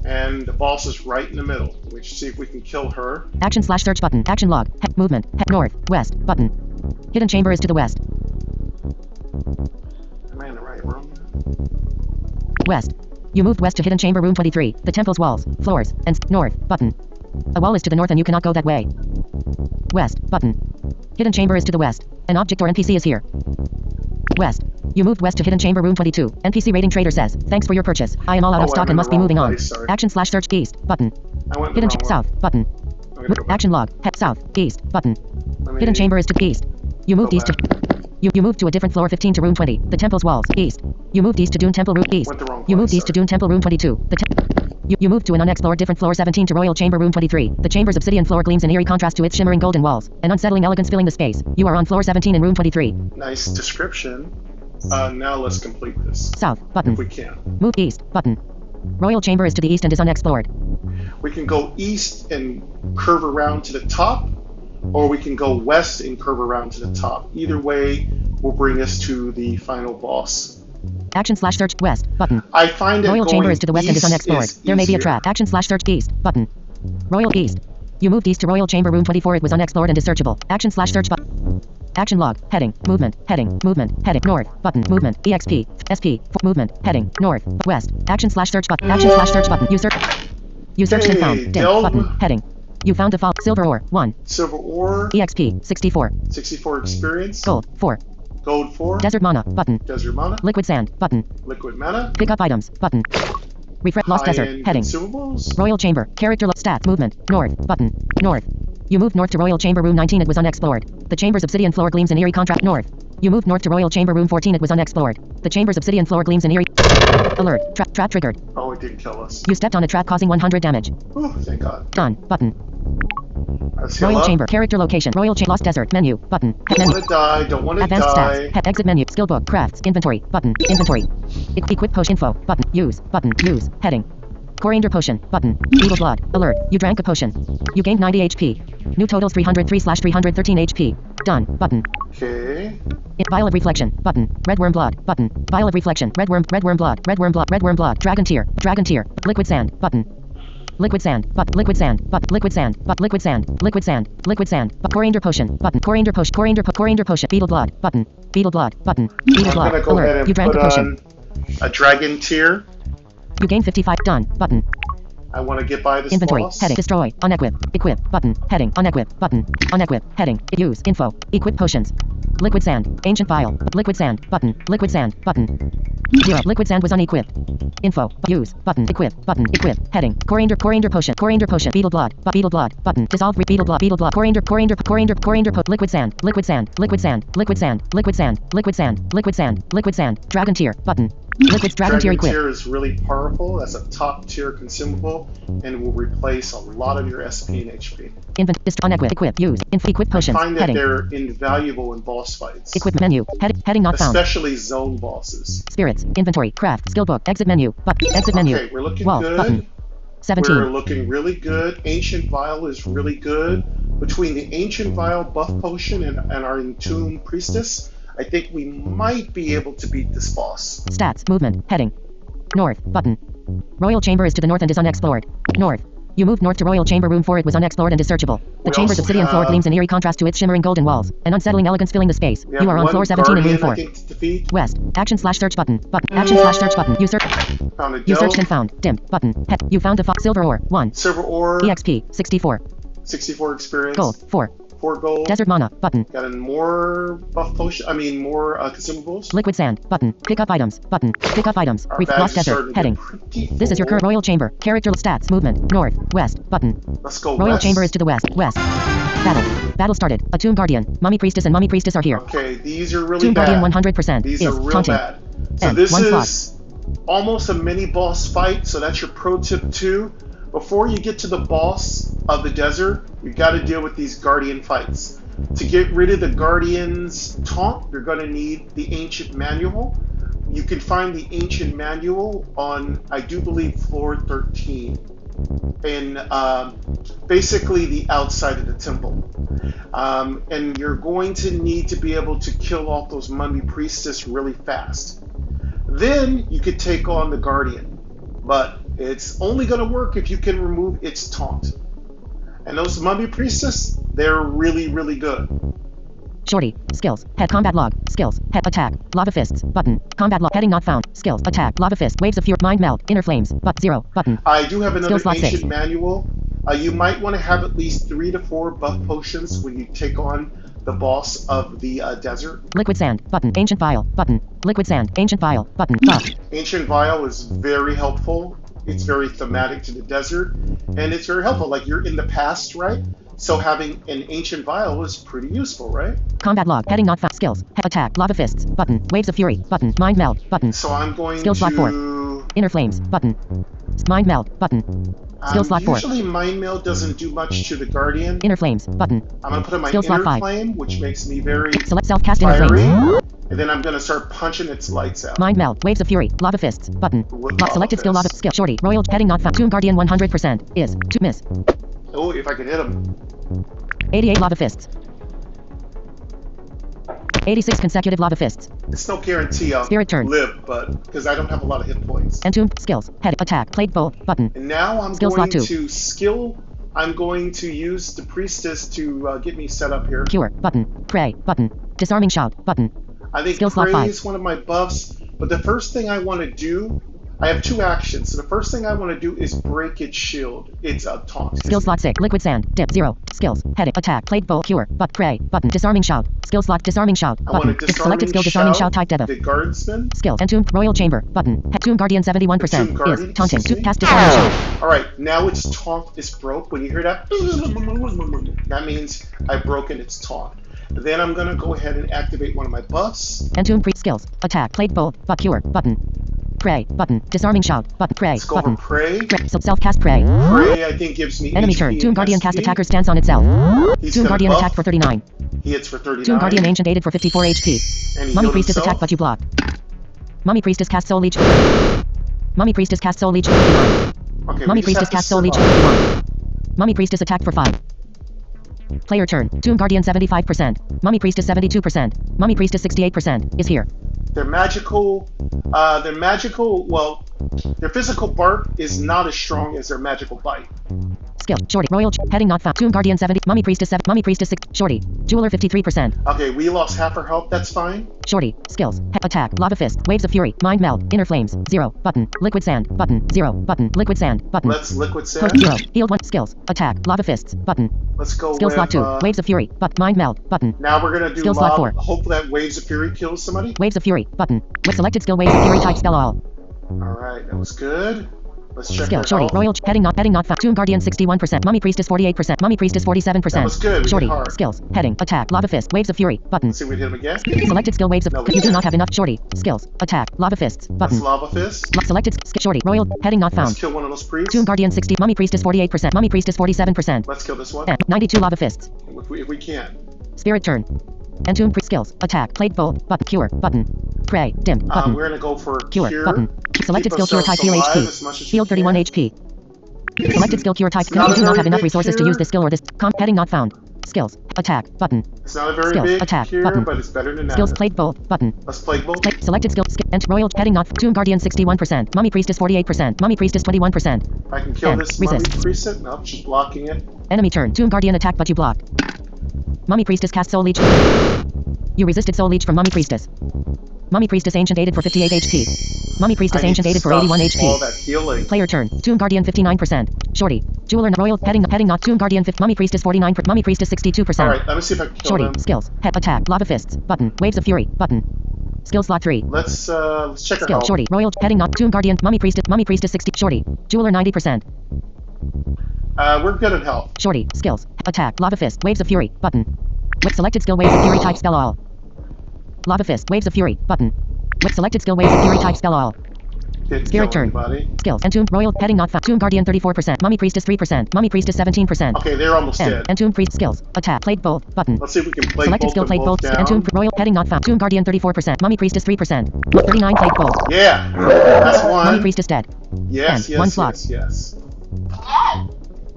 and the boss is right in the middle. We should see if we can kill her. Action slash search button. Action log. Movement. North. West. Button. Hidden chamber is to the west. Am I in the right room? West. You moved west to Hidden Chamber Room 23. The temple's walls, floors, and north. Button. A wall is to the north and you cannot go that way. West. Button. Hidden chamber is to the west. An object or NPC is here. West. You moved west to Hidden Chamber Room 22. NPC rating trader says, thanks for your purchase. I am all out of stock and must be moving on. Action slash search east. Button. Hidden south. Button. Action log. South. East. Button. Hidden chamber is to the east. You moved east to... You moved to a different floor 15 to room 20. The temple's walls, east. You moved east to Dune Temple Room east. You moved east to Dune Temple Room 22. You moved to an unexplored different floor 17 to Royal Chamber Room 23. The chamber's obsidian floor gleams in eerie contrast to its shimmering golden walls. An unsettling elegance filling the space. You are on floor 17 in room 23. Nice description. Now let's complete this. South, button. If we can. Move east, button. Royal Chamber is to the east and is unexplored. We can go east and curve around to the top, or we can go west and curve around to the top. Either way will bring us to the final boss. Action slash search west button. I find that Royal going Chamber is to the west and is unexplored. There may be a easier. trap. Action slash search east button. Royal east. You moved east to Royal Chamber Room 24. It was unexplored and is searchable. Action slash search button. Action log. Heading. Movement. Heading. Movement. Heading. North. Button. Movement. EXP. SP. Movement. Heading. North. West. Action slash search button. Action slash search button. You searched and found. Dim. Button. Heading. You found default silver ore 1. Silver ore. EXP 64. 64 experience. Gold 4. Gold 4. Desert mana button. Desert mana. Liquid sand button. Liquid mana. Pick up items button. Refresh lost desert High-end heading. consumables. Royal Chamber character stats movement north button north. You moved north to Royal Chamber Room 19. It was unexplored. The chamber's obsidian floor gleams in eerie contrast north. You moved north to Royal Chamber Room 14. It was unexplored. The chamber's obsidian floor gleams in eerie. Alert. Trap triggered. Oh, it didn't kill us. You stepped on a trap causing 100 damage. Oh, thank God. Done button. Let's heal Royal up. Chamber character location. Royal Lost desert menu button. Don't want to die. Don't want to Advanced die. stats. Exit menu. Skill book. Crafts. Inventory. Button. Inventory. Equip potion info. Button. Use. Button. Use. Heading. Coriander potion. Button. Evil blood. Alert. You drank a potion. You gained 90 HP. New totals 303/313 HP. Done. Button. Okay. Vial of reflection. Button. Red worm blood. Button. Vial of reflection. Red worm blood. Red worm blood. Red worm blood. Dragon tear. Liquid sand. Button. Liquid sand. Liquid sand. Liquid sand. Liquid sand. Liquid sand. Liquid sand. Coriander potion. Button. Coriander potion. Coriander potion. Beetle blood. Button. Beetle blood. Button. Beetle I'm blood. gonna go ahead Alert. and You drank put a potion. on a dragon tier. You gain 55. Done. Button. I want to get by this Inventory. boss. Heading. Destroy. Unequip. Equip. Button. Heading. Unequip. Button. Unequip. Heading. Use. Info. Equip potions. Liquid sand. Ancient vial. Liquid sand. Button. Liquid sand. Button. 0. Liquid sand was unequipped. Info. Use. Button. Equip. Button. Equip. Heading. Coriander potion. Coriander potion. Beetle blood. Beetle blood. Button. Dissolve. Beetle blood. Coriander. Liquid sand. Liquid sand. Liquid sand. Liquid sand. Liquid sand. Liquid sand. Liquid sand. Liquid sand. Dragon tear. Button. Liquid dragon tier equip. Tier is really powerful. That's a top tier consumable and will replace a lot of your SP and HP. Unequip. Equip. Use. Equip potions. I find that Heading. they're invaluable in boss fights. Equip menu. Heading not found. Especially zone bosses. Spirits. Inventory. Craft. Skill book. Exit menu. Exit menu. Okay, we're looking Wall. good. Button. 17. We're looking really good. Ancient Vial is really good. Between the Ancient Vial buff potion and our Entombed Priestess, I think we might be able to beat this boss. Stats. Movement. Heading. North. Button. Royal Chamber is to the north and is unexplored. North. You moved north to Royal Chamber Room 4. It was unexplored and is searchable. The We chamber's also obsidian floor have- gleams in eerie contrast to its shimmering golden walls. An unsettling elegance filling the space. We have You are on one floor 17 in room Guardian, 4. I think, to defeat. West. Action slash search button. Action slash search button. You search. Found a You doe. searched and found. Dimmed. Button. You found a silver ore. 1. Silver ore. EXP. 64. 64 experience. Gold. 4. 4 gold. Desert mana. Button. Got in more buff potion. More consumables. Liquid sand. Button. Pick up items. Button. Pick up items. Our Lost bags are desert. starting to Heading. get pretty This is your full. current Royal Chamber. Character stats. Movement. North. West. Button. Let's go Royal west. Chamber is to the west. West. Battle. Battle started. A Tomb Guardian. Mummy Priestess and Mummy Priestess are here. Okay, these are really Tomb bad. Guardian 100% These is are real taunting. bad. So And this one is almost a mini boss fight, so that's your pro tip 2. Before you get to the boss of the desert, you got to deal with these Guardian fights. To get rid of the Guardian's taunt, you're going to need the Ancient Manual. You can find the Ancient Manual on, I do believe, floor 13. In basically the outside of the temple. And you're going to need to be able to kill off those Mummy Priestess really fast. Then you could take on the Guardian. But it's only going to work if you can remove its taunt. And those Mummy Priestess, they're really, really good. Shorty. Skills. Head combat log. Skills. Head attack. Lava fists. Button. Combat log. Heading not found. Skills. Attack. Lava fist. Waves of fury. Mind meld. Inner flames. But 0. Button. I do have another Skills slot Ancient 6. Manual. You might want to have at least 3 to 4 buff potions when you take on the boss of the desert. Liquid sand. Button. Ancient vial. Button. Liquid sand. Ancient vial. Button. Buff. Ancient Vial is very helpful. It's very thematic to the desert, and it's very helpful. Like, you're in the past, right? So having an Ancient Vial is pretty useful, right? Combat log. Heading not found. Skills. Head attack. Lava fists. Button. Waves of fury. Button. Mind meld. Button. So I'm going Skills slot 4. to... Inner flames. Button. Mind meld. Button. Skills slot 4. Usually Mind Meld doesn't do much to the Guardian. Inner flames. Button. I'm going to put in my Skills slot Inner 5. Flame, which makes me very Select self-cast inner fiery. flames. And then I'm going to start punching its lights out. Mind meld. Waves of fury. Lava fists. Button. Lava Selected skill. Lava fist. skill. Shorty. Royal. Heading not found. Tomb Guardian 100% is to miss. Oh, if I could hit him. 88 lava fists. 86 consecutive lava fists. It's no guarantee I'll Spirit turn. live, but because I don't have a lot of hit points. And tomb. Skills. Head. Attack. Plague bolt. Button. And now I'm Skill going slot 2. to skill. I'm going to use the Priestess to get me set up here. Cure. Button. Pray. Button. Disarming shout. Button. I think Skill slot Pray 5. is one of my buffs, but the first thing I want to do, I have 2 actions. So the first thing I want to do is break its shield. It's a taunt. Skill slot 6. Liquid sand. Dip. 0. Skills. Head. Attack. Plague bolt. Cure. But pray. Button. Disarming shout. Skill slot. Disarming shout. I want Button. to Selected skill. Disarming shout. Type debuff. the Guardsman. Skills. And tomb. Royal chamber. Button. Tomb Guardian 71% Tomb Guardian, is taunting. excuse me? Cast disarming shout. All right, now its taunt is broke. When you hear that, that means I've broken its taunt. Then I'm gonna go ahead and activate one of my buffs. And tomb priest skills. Attack. Plague bolt. But cure. Button. Pray. Button. Disarming shout. Button. Pray. Let's go Button. over Pray. Pray. So self-cast pray. Pray, I think, gives me Enemy HP turn. Tomb and Guardian cast SP. attacker stance on itself. He's Tomb gonna Guardian buff. attack for 39. He hits for 39. Tomb Guardian ancient aided for 54 HP. And he Mummy healed Priestess himself. attack but you blocked. Mummy Priestess cast Soul Leech. Mummy Priestess cast Soul Leech for 51. Okay, Mummy we just Priestess have to cast Soul Leech for survive. 51. Mummy Priestess attack for 5. Player turn. Tomb Guardian 75%. Mummy Priestess 72%. Mummy Priestess 68% is here. Their magical, well, their physical bark is not as strong as their magical bite. Skill. Shorty. Royal. Heading not found. Tomb Guardian 70. Mummy Priestess 7. Mummy Priestess 6. Shorty. Jeweler 53%. Okay, we lost half our health, that's fine. Shorty. Skills. Attack. Lava fist. Waves of fury. Mind meld. Inner flames. 0. Button. Liquid sand. Button. 0. Button. Liquid sand. Button. Let's liquid Post sand. 0. Healed 1. Skills. Attack. Lava fists. Button. Let's go Skill with, slot 2. Waves of fury. But mind meld. Button. now we're gonna do Skill slot mob. 4. Hope that Waves of Fury kills somebody. Waves of fury. Button. With selected skill. Waves of fury type spell all. Alright, that was good. Let's check Skill. our Shorty. health. Royal. Heading not found. Tomb Guardian 61%. Mummy Priestess 48%. Mummy Priestess 47%. That was good, we Shorty. hit hard. Skills. Heading. Attack. Lava fist. Waves of fury. Button. Let's see if we hit him again. Selected skill. Waves of. No, we You do didn't. not have enough. Shorty. Skills. Attack. Lava fists. That's Button. Lava Fist. Selected. Shorty. Royal. Heading not Let's found. kill one of those priests. Tomb Guardian 60. Mummy Priestess 48%. Mummy Priestess 47%. Let's kill this one. And 92 lava fists. If we can. Spirit turn. And tomb priest skills. Attack. Plague bolt. But cure. Button. Pray. Dim. Button. We're gonna go for Cure. Button. Selected Keep skill cure type ourselves heal alive HP. as much as Healed we 31 can. HP. Selected skill cure type. It's not You a do not very have enough big resources to cure. use this skill or this. Heading not found. Skills. Attack. Button. It's not a very Skills. big Attack. cure, Button. but it's better than Skills. that. Plague bolt. Button. Let's Plague Bolt. Selected skill. And royal. Heading not. Tomb Guardian 61%. Mummy Priestess 48%. Mummy Priestess 21%. I can kill And this resist. Mummy Priestess. Nope, she's blocking it. Enemy turn. Tomb Guardian attack but you block. Mummy Priestess cast Soul Leech. You resisted Soul Leech from Mummy Priestess. Mummy Priestess Ancient aided for 58 HP. Mummy Priestess I need Ancient to aided for stop 81 all HP. that healing. Player turn. Tomb Guardian 59%. Shorty. Jeweler Royal. Heading not. Tomb Guardian 50. Mummy Priestess 49%. Mummy Priestess 62%. Alright, let me see if I can kill Shorty. them. Skills. Attack. Lava fists. Button. Waves of fury. Button. Skill slot 3. Let's check our Skill. health. Shorty. Royal. Heading not. Tomb Guardian. Mummy Priestess 60. Shorty. Jeweler 90%. We're good at health. Shorty. Skills. Attack. Lava fist. Waves of fury. Button. With selected skill waves of fury type spell all. Lava fist. Waves of fury. Button. With selected skill waves of fury type spell all. Spirit turn. Skills. Entomb Royal. Heading not found. Tomb Guardian 34%. Mummy Priestess 3%. Mummy Priestess 17%. Okay, they're almost dead. Entomb Priest. Skills. Attack. Plague Bolt. Button. Let's see if we can play selected both skill. Plague Bolt. down. Entomb Royal. Heading not found. Tomb Guardian 34%. Mummy Priestess 3%. 39 Plague Bolt. Yeah, that's one. Mummy Priestess dead. Yes, and one slot. yes.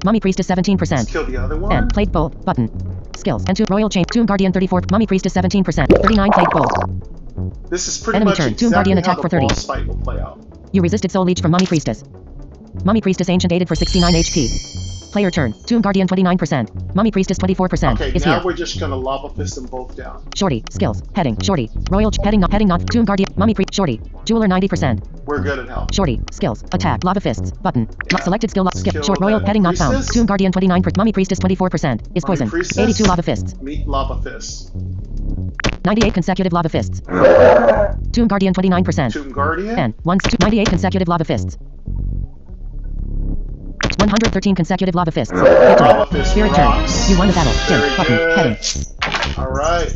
Mummy Priestess 17%. Let's kill the other one. And Plague Bolt. Button. Skills. Entomb Royal Chain. Tomb Guardian 34. Mummy Priestess 17%. 39 Plague Bolt. This is pretty Enemy much turn. exactly Tomb Guardian attack how for the 30. boss fight will play out. You resisted Soul Leech from Mummy Priestess. Mummy Priestess Ancient aided for 69 HP. Player turn. Tomb Guardian 29%. Mummy Priestess 24%. Okay, is now here. we're just gonna lava fist them both down. Shorty. Skills. Heading. Shorty. Royal. Heading not. Tomb Guardian. Mummy Priest. Shorty. Jeweler 90%. We're good at health. Shorty. Skills. Attack. Lava fists. Button. Yeah. Selected skill. Skip. Kill Short. Royal. the Heading not found. priestess. Tomb Guardian 29%. Mummy Priestess 24%. Is poison. Priestess. 82 lava fists. Meet lava fists. 98 consecutive lava fists. Tomb Guardian 29%. Tomb Guardian. And 98 consecutive lava fists. 113 consecutive lava fists. Lava fist Spirit turn. rocks. You won the battle. Very Dim. Button. good. Heading. Alright.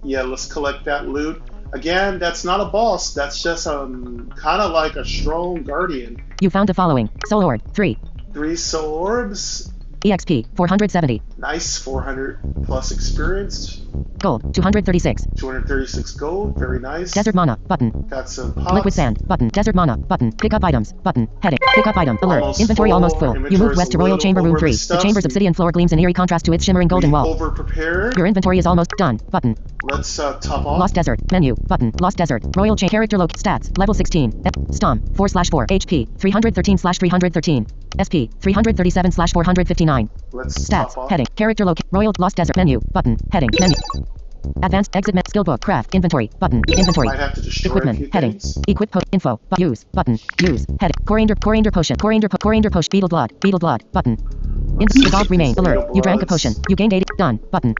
Yeah, let's collect that loot. Again, that's not a boss. That's just kind of like a strong guardian. You found the following. Soul Ord. 3. 3 soul orbs. EXP. 470. Nice. 400 plus experience. Gold. 236. 236 gold. Very nice. Desert mana. Button. Got some pots. Liquid sand. Button. Desert mana. Button. Pick up items. Button. Heading. Pick up item. Alert. Almost Inventory full. almost full. You Inventory's move west to a Royal little Chamber Room overly 3. The stuffed. chamber's obsidian floor gleams in eerie contrast to its shimmering golden wall. Over prepared. Your inventory is almost done. Button. Let's top off. Lost Desert. Menu. Button. Lost Desert. Royal Chain. Character loc. Stats. Level 16. Stom. 4/4. HP. 313/313. SP. 337/459. Let's Stats. top off. Heading. Character loc. Royal. Lost Desert. Menu. Button. Heading. Menu. Advanced exit skill book. Craft. Inventory. Button. Inventory. Might have to destroy a Equipment. few Heading. things. Equip. Info. Use. Button. Use. Heading. Coriander potion. Coriander potion. Beetle blood. Button. Dissolved remain. Beetle Alert. You drank a bloods. potion. You gained 80. Done. Button.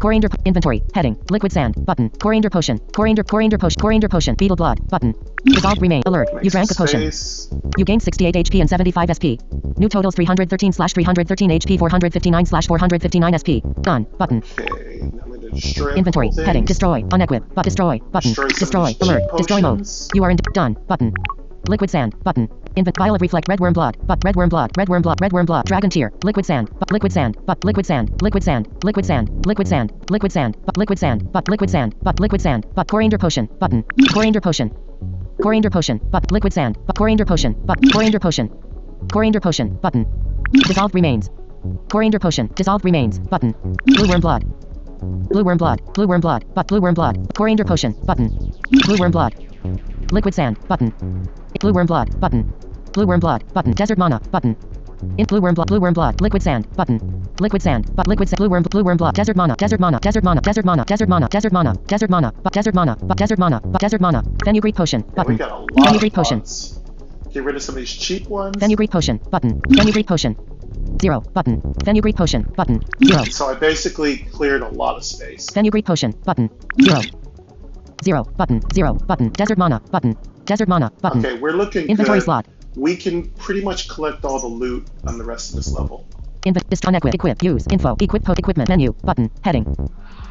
Coriander inventory. Heading. Liquid sand. Button. Coriander potion. Coriander potion. Beetle blood. Button. Dissolved remain. Alert. You drank a potion. Space. You gained 68 HP and 75 SP. New totals 313/313 HP 459/459 SP. Done. Button. Okay, now I'm gonna destroy Inventory. a couple Heading. things. Destroy. Unequip. But destroy. Button. Destroy some Destroy. cheap Alert. Destroy mode. potions. You are in. Done. Button. Liquid sand. Button. Vial of reflect. Red worm blood. But red worm blood. Dragon tear. Liquid sand. But liquid sand. But liquid sand. Liquid sand. Liquid sand. Liquid sand. Liquid sand. But liquid sand. But liquid sand. But liquid sand. But coriander potion. Button. Coriander potion. Coriander potion. But liquid sand. But coriander potion. But coriander potion. Coriander potion. Button. Dissolved remains. Coriander potion. Dissolved remains. Button. Blue worm blood. Blue worm blood. Blue worm blood. But blue worm blood. Coriander potion. Button. Blue worm blood. Liquid sand. Button. Blue worm blood. Button. Blue worm blood. Button. Desert mana. Button. In blue worm blood. Blue worm blood. Liquid sand. Button. Liquid sand. But liquid sand. Blue worm blood. Desert mana. Desert mana. Desert mana. Desert mana. Desert mana. Desert mana. Desert mana. But desert mana. But desert mana. But desert mana. Fenugreek potion. Yeah, we Button. got a lot Fenugreek of potion. pots. Get rid of some of these cheap ones. Fenugreek potion. Button. Fenugreek potion. 0. Button. Fenugreek potion. Button. 0. So I basically cleared a lot of space. Fenugreek potion. Button. 0. 0. Button. 0. Button. Desert mana. Button. Desert mana. Button. Okay, we're looking Inventory good. slot. We can pretty much collect all the loot on the rest of this level. Equip. Use. Info. Equipment. Menu. Button. Heading.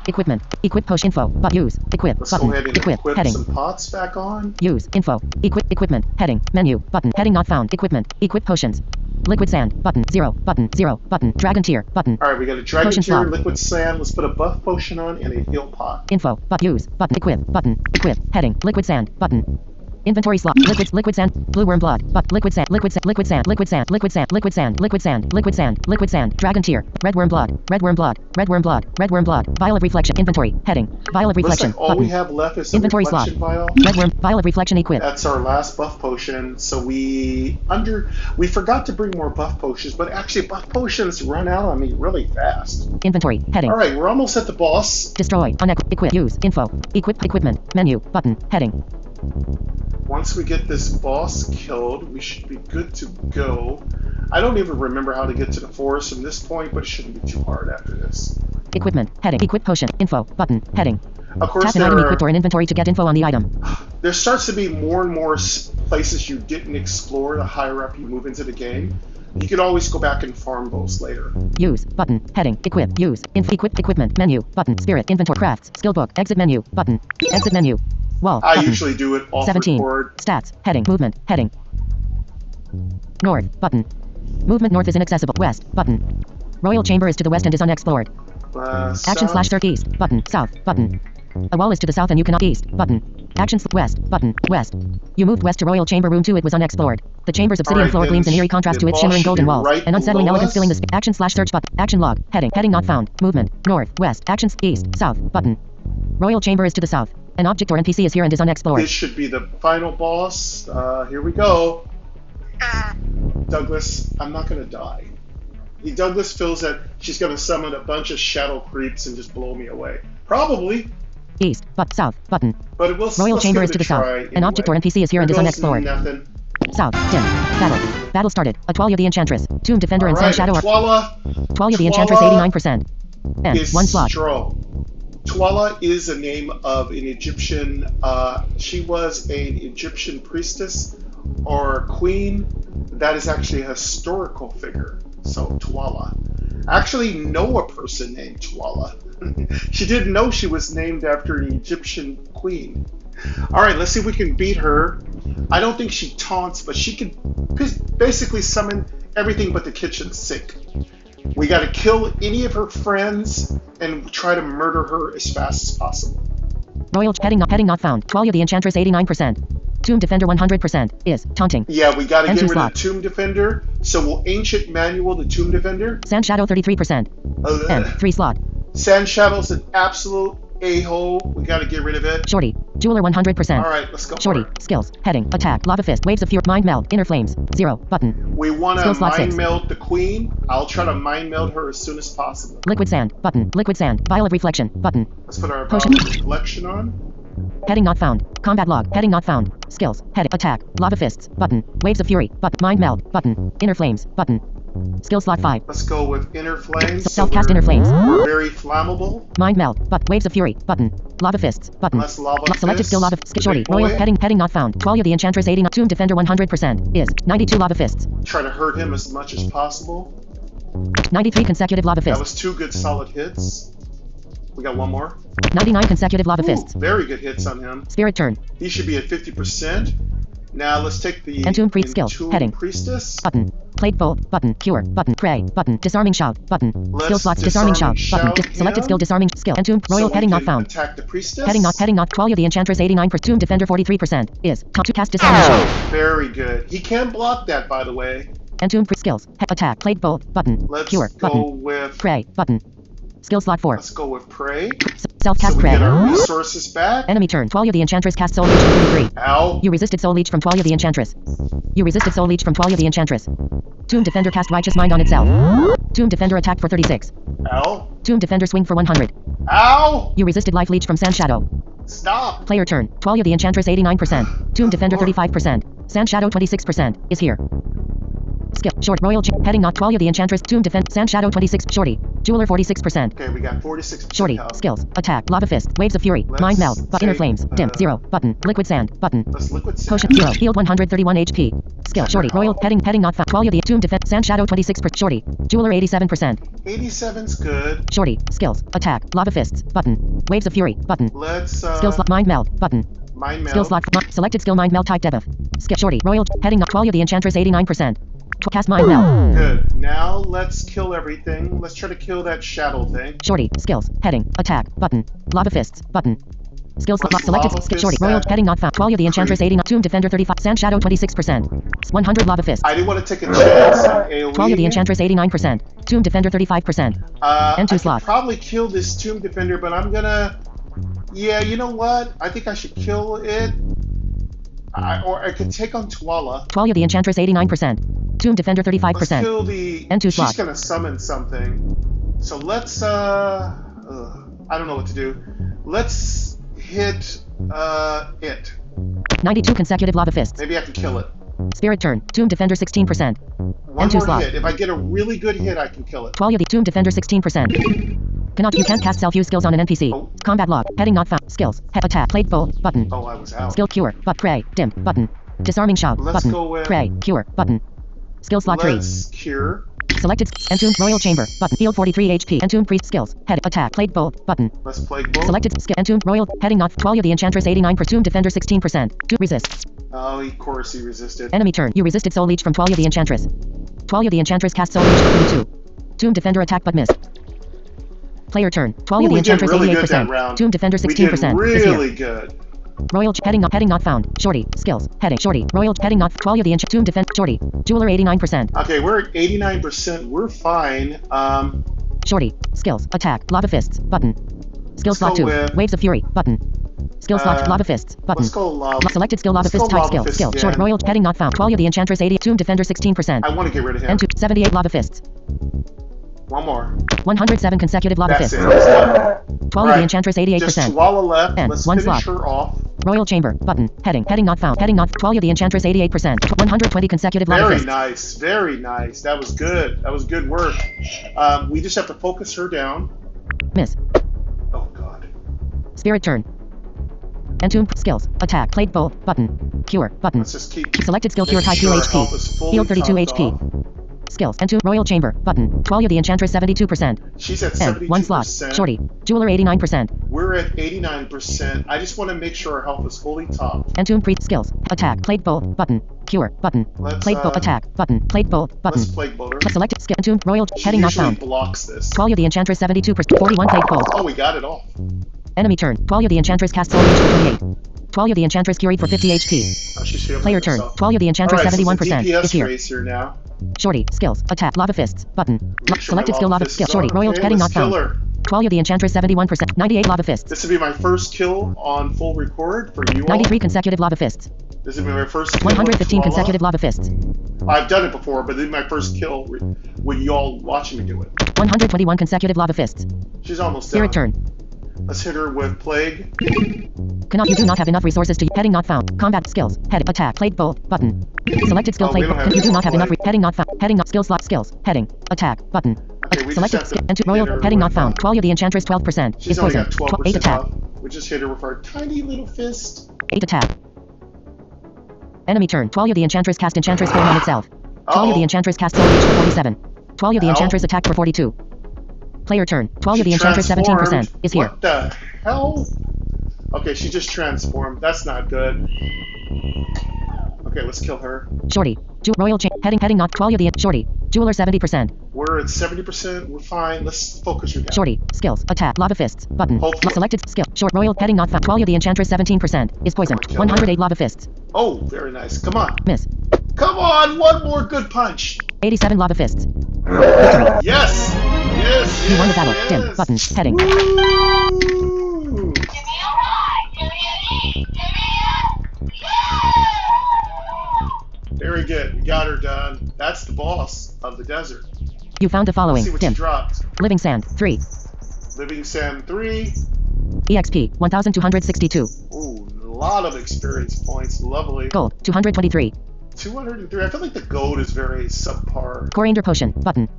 Equipment. Equip potion info. But use. Equip. Let's Button. go ahead and Equip. equip Heading. some pots back on. Use. Info. Equipment. Heading. Menu. Button. Heading not found. Equipment. Equip potions. Liquid sand. Button. 0. Button. 0. Button. Dragon tear. Button. All right, we got a dragon Potion tear, slot. liquid sand. Let's put a buff potion on and a heal pot. Info. But use. Button. Equip. Button. Equip. Heading. Liquid sand. Button. Inventory slot. Liquid sand. Blue worm blood. But liquid sand. Liquid sand. Liquid sand. Liquid sand. Liquid sand. Liquid sand. Liquid sand. Liquid sand. Liquid sand. Dragon tear. Red worm blood. Red worm blood. Red worm blood. Red worm blood. Vial of reflection. Inventory. Heading. Vial of Looks reflection. like all Button. we have left is the Inventory reflection slot. vial. Red worm. Vial of reflection equip. That's our last buff potion. So we forgot to bring more buff potions, but actually buff potions run out on me really fast. Inventory. Heading. All right, we're almost at the boss. Destroy. Equip. Use. Info. Equipment. Menu. Button. Heading. Once we get this boss killed, we should be good to go. I don't even remember how to get to the forest from this point, but it shouldn't be too hard after this. Equipment. Heading. Equip potion. Info. Button. Heading. Of course, Tap an item equipped or an inventory to get info on the item. there starts to be more and more places you didn't explore the higher up you move into the game. You can always go back and farm those later. Use. Button. Heading. Equip. Use. Equip. Equipment. Menu. Button. Spirit. Inventory. Crafts. Skill book. Exit menu. Button. Exit menu. Wall. I Button. usually do it off 17. record. Stats. Heading. Movement. Heading. North. Button. Movement north is inaccessible. West. Button. Royal Chamber is to the west and is unexplored. Action South. / search east. Button. South. Button. A wall is to the south and you cannot east. Button. Action west. Button. West. You moved west to Royal Chamber Room 2. It was unexplored. The chamber's obsidian Alright, floor then gleams in eerie contrast to its the shimmering boss golden should be walls. right An unsettling below elegance us. filling the action / search button. Action log. Heading. Heading not found. Movement. North. West. Actions east. South. Button. Royal Chamber is to the south. An object or NPC is here and is unexplored. This should be the final boss. Here we go. Douglas, I'm not going to die. Douglas feels that she's going to summon a bunch of shadow creeps and just blow me away. Probably. East. But south. Button. But it will. Royal Chamber is to the south. An object or NPC is here and is unexplored. Nothing. South. Dim. Battle. Battle started. A Twalla the Enchantress. Tomb Defender and Sand Shadow are. Twalla the Enchantress 89%. And Is 1 slot. strong. Twalla is a name of an Egyptian. She was an Egyptian priestess or queen. That is actually a historical figure. So Twalla. I actually know a person named Twalla. She didn't know she was named after an Egyptian queen. All right, let's see if we can beat her. I don't think she taunts, but she can basically summon everything but the kitchen sink. We got to kill any of her friends and try to murder her as fast as possible. Royal heading not found. Twalla the Enchantress 89%. Tomb Defender 100% is taunting. Yeah, we got to get Enter rid slot. of the Tomb Defender. So we'll Ancient Manual the Tomb Defender. Sand Shadow 33%. And 3 slot. Sand Shadow's an absolute a-hole. We got to get rid of it. Shorty. Jeweler 100%. All right, let's go. Shorty. for it. Skills. Heading. Attack. Lava Fist. Waves of Fury. Mind Meld. Inner Flames. 0. Button. We want to Skill slot mind 6. meld the queen. I'll try to mind meld her as soon as possible. Liquid Sand. Button. Liquid Sand. Vial of Reflection. Button. Let's put our Potion. reflection on. Heading not found. Combat log. Heading not found. Skills. Head. Attack. Lava Fists. Button. Waves of Fury. Mind Meld. Button. Inner Flames. Button. Skill slot 5. Let's go with Inner Flames. Self-cast Inner Flames. Very flammable. Mind Meld. Waves of Fury. Button. Lava Fists. Button. Less lava Selected fists. skill Lava Shorty. Big Royal boy. heading not found. Twalla the Enchantress 89. Tomb Defender 100% is 92 Lava Fists. Try to hurt him as much as possible. 93 consecutive Lava That Fists. was 2 good solid hits. We got one more. 99 consecutive Lava Fists. Ooh, very good hits on him. Spirit turn. He should be at 50%. Now let's take the Entomb Priest skill. Entomb Heading. Priestess. Button. Plate bolt. Button. Cure. Button. Pray. Button. Disarming shout. Button. Let's Skill slots. Disarming shout. disarming Button. shout Selected him. skill. Disarming skill. Entomb. Royal So we heading not can found. Attack the priestess. Heading not Twalla the Enchantress 89%. Tomb Defender 43% is top to cast disarming shout. Very good. He can block that, by the way. Entomb Priest skills. Attack. Plate bolt. Button. Let's Cure. go Button. with. Pray. Button. Skill slot 4. Let's go with pray. Self So cast we pray. get our resources back. Enemy turn. Twalla the Enchantress cast Soul Leech from 33. Ow. You resisted Soul Leech from Twalla the Enchantress. You resisted Soul Leech from Twalla the Enchantress. Tomb Defender cast Righteous Mind on itself. Tomb Defender attacked for 36. Ow. Tomb Defender swing for 100. Ow. You resisted Life Leech from Sand Shadow. Stop. Player turn. Twalla the Enchantress 89%. Tomb Defender 35%. Sand Shadow 26% is here. Skill. Short. Royal heading not Twalla the Enchantress. Tomb Defend. Sand Shadow 26. Shorty. Jeweler 46%. Okay, we got 46%. Shorty. health. Skills. Attack. Lava Fist. Waves of Fury. Let's Mind Meld. Inner take, Flames. Dim. 0. Button. Liquid Sand. Button. Let's liquid sand. Potion 0. Healed 131 HP. Skill. Shorty. Royal heading not found. Twalla the Tomb Defend. Sand Shadow 26%. Shorty. Jeweler 87%. 87's good. Shorty. Skills. Attack. Lava Fists. Button. Waves of Fury. Button. Let's Skill slot. Mind Meld. Button. mind meld. Skill slot. Selected skill. Mind Meld type debuff. Skill. Shorty. Royal heading not Twalla the Enchantress 89%. Cast Mind Meld. Good. Now let's kill everything. Let's try to kill that shadow thing. Shorty. Skills. Heading. Attack. Button. Lava Fists. Button. Skills. Let's Selected lava skill. fist Shorty. Royal that heading not found. Twalla the Enchantress 89. Tomb Defender 35. Sand Shadow 26%. 100 Lava Fists. I didn't want to take a chance on AoE. Twalla the Enchantress 89%. Tomb Defender 35%. I N2 could slot. probably kill this Tomb Defender, but I'm gonna. Yeah, you know what? I think I should kill it. Or I could take on Twalla. Twalla the Enchantress 89%. Tomb Defender Let's 35%. kill the. N2 She's slot. gonna summon something. So let's. I don't know what to do. Let's hit it. 92 consecutive Lava Fists. Maybe I can kill it. Spirit turn. Tomb Defender 16%. One N2 more slot. hit. If I get a really good hit, I can kill it. Twalla the Tomb Defender 16%. You can't cast self-use skills on an NPC. Oh. Combat log. Heading not found. Skills. Attack. Plate bolt. Button. Oh, I was out. Skill cure. Pray. Dim. Button. Disarming shout. Let's Button. go with- Pray. Cure. Button. Skill slot 3. Let's cure. Selected. Entomb Royal Chamber. Button. Field 43 HP. Entomb Priest skills. Head. Attack. Plague Bolt. Button. Let's Plague Bolt. Selected. Skill. Entomb Royal. Heading not. Twalla the Enchantress 89%. Tomb Defender 16%. Do resist. Oh, of course he resisted. Enemy turn. You resisted Soul Leech from Twalla the Enchantress. Twalla the Enchantress cast Soul Leech for 32. Tomb Defender attack but missed. Player turn. Twalla the Enchantress really 88%. Tomb Defender 16%. We did really good. Royal heading not found. Shorty skills heading shorty Royal heading not Twalla the Tomb defend shorty jeweler 89%. Okay, we're at 89%. We're fine. Shorty skills attack lava fists button. Skill slot 2 waves of fury button. Skill slot lava fists button. Let's go lava. Selected skill lava fist type skill short Royal heading not found. Twalla the Enchantress 80 Tomb Defender 16%. I want to get rid of him. And 78 lava fists. One more. 107 consecutive lava fists. Twalla the Enchantress 88%. Just Twalla left. And let's one finish slot. her off. Royal Chamber button heading not found. Heading not Twalla the Enchantress 88%. 120 consecutive lava fists. Very nice. Very nice. That was good. That was good work. We just have to focus her down. Miss. Oh god. Spirit turn. Entomb skills attack plague bolt button cure button. Let's just keep selected skill cure type heal HP. Field 32 HP. Skills Entomb Royal Chamber button. Twalla the Enchantress 72%. She's at and 72%. one slot. Shorty jeweler 89%. We're at 89%. I just want to make sure our health is fully topped. Entomb priest skills attack plague bolt button cure button. Plague bolt attack button plague bolt button. Let's plague bolt her. Selected skill Entomb Royal She heading not found. blocks this. Twalla the Enchantress 72%. 41 plague bolt. Oh, we got it off. Enemy turn. Twalla the Enchantress cast Soul Leech for 28. Twalla the Enchantress curried for 50 HP. Oh, she's healing Player turn. herself. Twalla the Enchantress All right, 71% so is here. racer now. Shorty skills attack lava fists button. Make sure Selected my skill lava fists skill are Shorty Royal okay. heading Let's not found. kill her. Twalla the Enchantress 71%. 98 lava fists. This will be my first kill on full record for you all. 93 consecutive lava fists. This will be my first kill. 115 on Twalla. consecutive lava fists. I've done it before, but this is my first kill with you all watching me do it. 121 consecutive lava fists. She's almost Spirit done. turn. Let's hit her with plague. Cannot you do not have enough resources to heading not found. Combat skills. Head attack plague bolt button. Selected skill plague bolt. You do not have enough heading not found. Heading not skill slot skills. Heading attack button. Okay, we selected just have skill to Royal hit her heading not with, found. Twalla the Enchantress 12% She's is only poison. got 12% 8 attack. off. We just hit her with our tiny little fist. 8 attack. Enemy turn. Twalla the Enchantress cast Enchantress form on itself. Twalla the Enchantress cast Soul Leech for 47. Twalla the Enchantress attacked for 42. Player turn. Twalla the Enchantress 17% is here. What the hell? Okay, she just transformed. That's not good. Okay, let's kill her. Shorty. Royal heading not Twalla the Shorty. Jeweler 70%. We're at 70%. We're fine. Let's focus her down. Shorty. Skills. Attack. Lava fists. Button. Hopefully. Selected skill. Short. Royal heading not found. Twalla the Enchantress 17% is poison. 108 lava fists. Oh, very nice. Come on. Miss. Come on. One more good punch. 87 lava fists. Victory. Yes. Yes. You won the battle. Dim. Button. Heading. Woo! Very good. We got her done. That's the boss of the desert. You found the following. Let's see what Dim. she dropped. Living sand. 3. Living Sand 3. EXP. 1262. Ooh, a lot of experience points. Lovely. Gold. 223. 203. I feel like the gold is very subpar. Coriander potion. Button.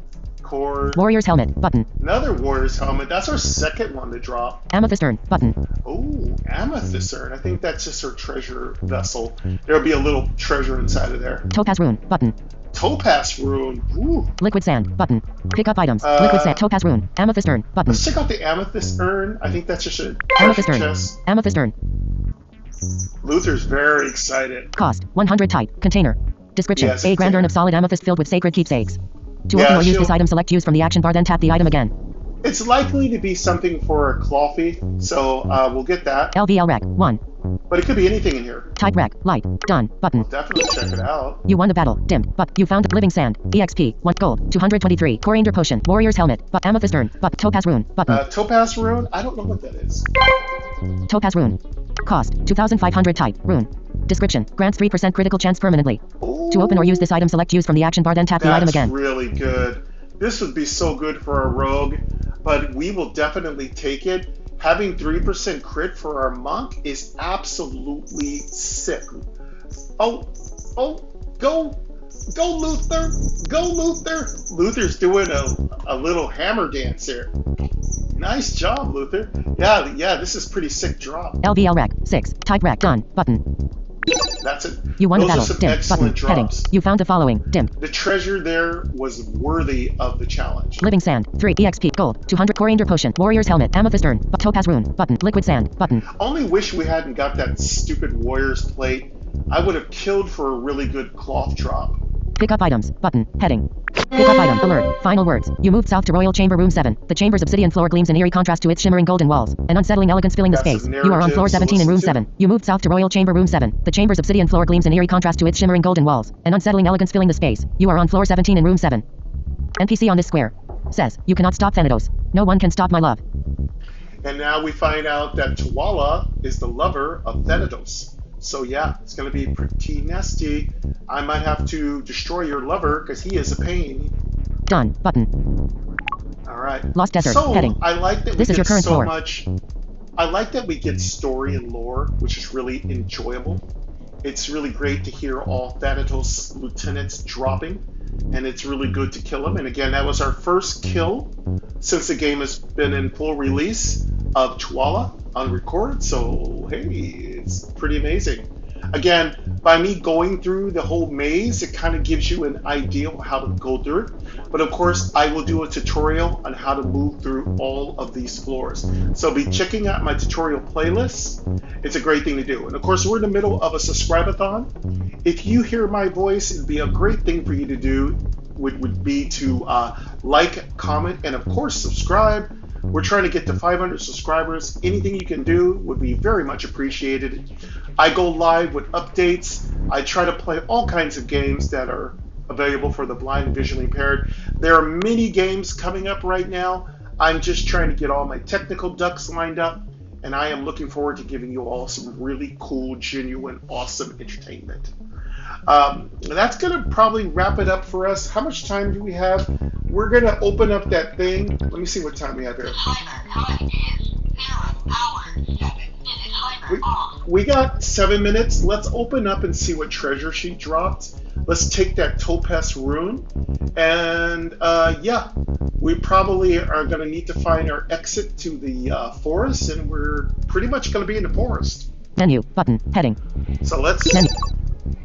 Core. Warrior's helmet. Button. Another warrior's helmet. That's our second one to drop. Amethyst urn. Button. Oh, amethyst urn. I think that's just her treasure vessel. There'll be a little treasure inside of there. Topaz rune. Button. Topaz rune. Ooh. Liquid sand. Button. Pick up items. Liquid sand. Topaz rune. Amethyst urn. Button. Let's check out the amethyst urn. I think that's just a Amethyst treasure urn. chest. Amethyst urn. Luther's very excited. Cost. 100 type. Container. Description. Yes, a grand container. urn of solid amethyst filled with sacred keepsakes. To Yeah, open or use she'll- this item, select use from the action bar, then tap the item again. It's likely to be something for a Clothy, so we'll get that. LVL rec. 1. But it could be anything in here. Type rec. Light. Done. Button. Definitely check it out. You won the battle. Dimmed. But you found living sand. EXP. 1 gold. 223. Coriander potion. Warrior's helmet. But amethyst urn. But topaz rune. Button. Topaz rune? I don't know what that is. Topaz rune. Cost. 2500 type. Rune. Description. Grants 3% critical chance permanently. Ooh, To open or use this item, select use from the action bar, then tap the item that's again. really good. This would be so good for our rogue, but we will definitely take it. Having 3% crit for our monk is absolutely sick. Oh, go Luther, go Luther. Luther's doing a little hammer dance here. Nice job, Luther. Yeah, this is pretty sick drop. LVL rec. 6. Type rec. Done. Button. That's it. You won the Those battle. are some Dim. excellent Button. Heading. drops. You found the following. Dim. The treasure there was worthy of the challenge. Living sand. 3 EXP. Gold. 200 coriander potion. Warrior's helmet. Amethyst urn. Topaz rune. Button. Liquid sand. Button. Only wish we hadn't got that stupid warrior's plate. I would have killed for a really good cloth drop. Pick up items. Button. Heading. Pick up item. Alert. Final words. You moved south to Royal Chamber Room 7. The chamber's obsidian floor gleams in eerie contrast to its shimmering golden walls. An unsettling elegance filling the That's space. a You are on floor narrative, so 17 in room listen to 7. You moved south to Royal Chamber Room 7. The chamber's obsidian floor gleams in eerie contrast to its shimmering golden walls. An unsettling elegance filling the space. You are on floor 17 in room 7. NPC on this square says, you cannot stop Thanatos. No one can stop my love. And now we find out that Twalla is the lover of Thanatos. So yeah, it's going to be pretty nasty. I might have to destroy your lover because he is a pain. Done. Button. All right. Lost Desert. So Heading. I like that we This is get your current so floor. much. I like that we get story and lore, which is really enjoyable. It's really great to hear all Thanatos lieutenants dropping, and it's really good to kill them. And again, that was our first kill since the game has been in full release of Twalla on record. So hey, it's pretty amazing. Again, by me going through the whole maze, it kind of gives you an idea of how to go through it. But of course, I will do a tutorial on how to move through all of these floors. So be checking out my tutorial playlist. It's a great thing to do. And of course, we're in the middle of a subscribe-a-thon. If you hear my voice, it'd be a great thing for you to do would be to like, comment, and of course, subscribe. We're trying to get to 500 subscribers. Anything you can do would be very much appreciated. I go live with updates. I try to play all kinds of games that are available for the blind and visually impaired. There are many games coming up right now. I'm just trying to get all my technical ducks lined up, and I am looking forward to giving you all some really cool, genuine, awesome entertainment. That's going to probably wrap it up for us. How much time do we have? We're going to open up that thing. Let me see what time we have here. We got 7 minutes. Let's open up and see what treasure she dropped. Let's take that topaz rune. And yeah, we probably are going to need to find our exit to the forest, and we're pretty much going to be in the forest. Menu. Button. Heading. So let's Menu.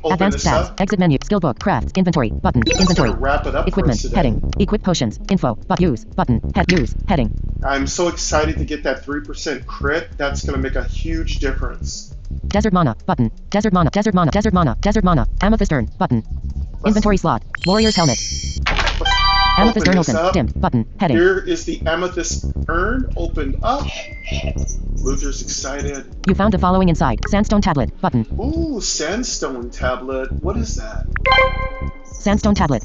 open Advanced this tabs. up. Exit menu. Skill book. Crafts. Inventory. Button. Let's Inventory. wrap it up Equipment. for us today. Heading. Equip potions. Info. But use. Button. Head. Use. Heading. I'm so excited to get that 3% crit. That's going to make a huge difference. Desert mana. Button. Desert mana. Desert mana. Desert mana. Desert mana. Amethyst urn. Button. Inventory slot. Warrior's helmet. Amethyst urn open. Dim. Button. Heading. Here is the amethyst urn opened up. Luther's excited. You found the following inside. Sandstone tablet. Button. Ooh, sandstone tablet. What is that? Sandstone tablet.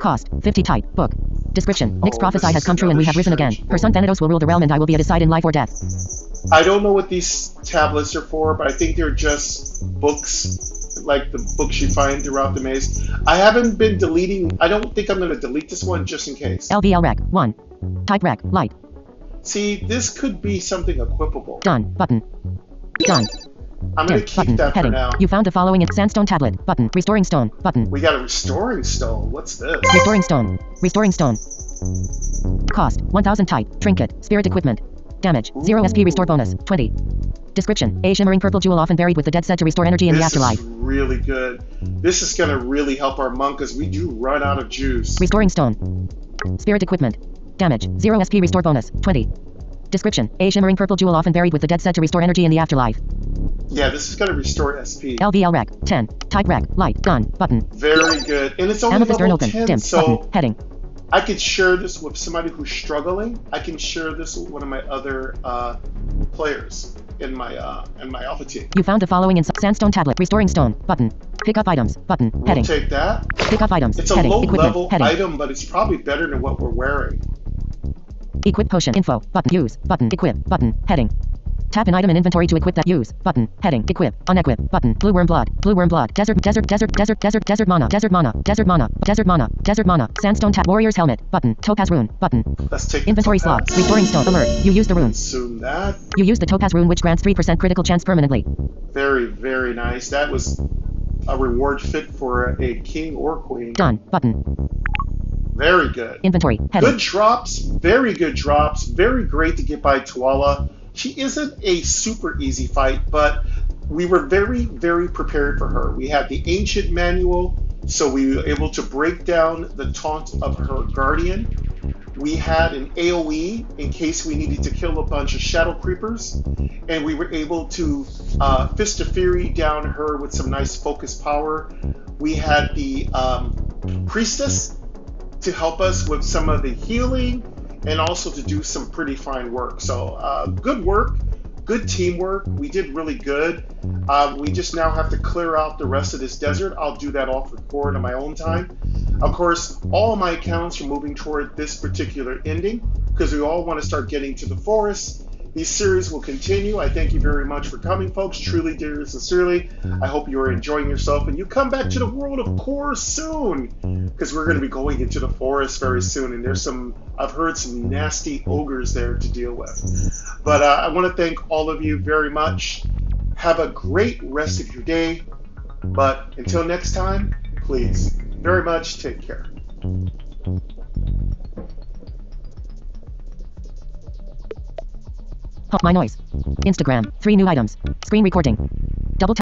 Cost. 50 type. Book. Description. Nyx Oh, prophesy this has is come true and we have risen again. another Her son Thanatos will rule the realm and I will be a decide in life or death. I don't know what these tablets are for, but I think they're just books, like the books you find throughout the maze. I haven't been deleting. I don't think I'm going to delete this one just in case. LVL rec. 1. Type rec. Light. See, this could be something equipable. Done. Button. Done. I'm going Dim. to keep Button. that for Heading. now. You found the following in sandstone tablet. Button. Restoring stone. Button. We got a restoring stone. What's this? Restoring stone. Restoring stone. Cost. 1000 type. Trinket. Spirit equipment. Damage. 0 SP restore bonus. 20. Description. A shimmering purple jewel often buried with the dead said to restore energy in the afterlife. This is really good. This is going to really help our monk because we do run out of juice. Restoring stone. Spirit equipment. Damage. 0 SP restore bonus. 20. Description. A shimmering purple jewel often buried with the dead said to restore energy in the afterlife. Yeah, this is going to restore SP. LVL rec. 10. Type rec. Light. Done. Button. Very good. And it's only Amethyst urn level open. 10, Dim. so Button. Heading. I could share this with somebody who's struggling. I can share this with one of my other players in my alpha team. You found the following in sandstone tablet. Restoring stone. Button. Pick up items. Button. We'll Heading. take that. Pick up items. It's a Heading. low-level Equipment. Heading. item, but it's probably better than what we're wearing. Equip potion. Info. Button. Use. Button. Equip. Button. Heading. Tap an item in inventory to equip that. Use. Button. Heading. Equip. Unequip. Button. Blue worm blood. Blue worm blood. Desert mana. Desert mana. Desert mana. Desert mana. Sandstone tap. Warrior's helmet. Button. Topaz rune. Button. Let's take Inventory the slot. topaz. Restoring stone. Alert. You used the rune. Consume that. You used the topaz rune which grants 3% critical chance permanently. Very, very nice. That was a reward fit for a king or queen. Done. Button. Very good. Inventory. Heading. Good drops. Very good drops. Very great to get by Twalla. She isn't a super easy fight, but we were very, very prepared for her. We had the ancient manual, so we were able to break down the taunt of her guardian. We had an AoE in case we needed to kill a bunch of shadow creepers, and we were able to Fist of Fury down her with some nice focus power. We had the Priestess to help us with some of the healing and also to do some pretty fine work. So good work, good teamwork. We did really good. We just now have to clear out the rest of this desert. I'll do that off record on my own time. Of course, all my accounts are moving toward this particular ending because we all want to start getting to the forest. These series will continue. I thank you very much for coming, folks. Truly, dear, sincerely. I hope you are enjoying yourself and you come back to the world of core soon because we're going to be going into the forest very soon. And there's I've heard some nasty ogres there to deal with. But I want to thank all of you very much. Have a great rest of your day. But until next time, please, very much take care. My noise. Instagram. 3 new items. Screen recording.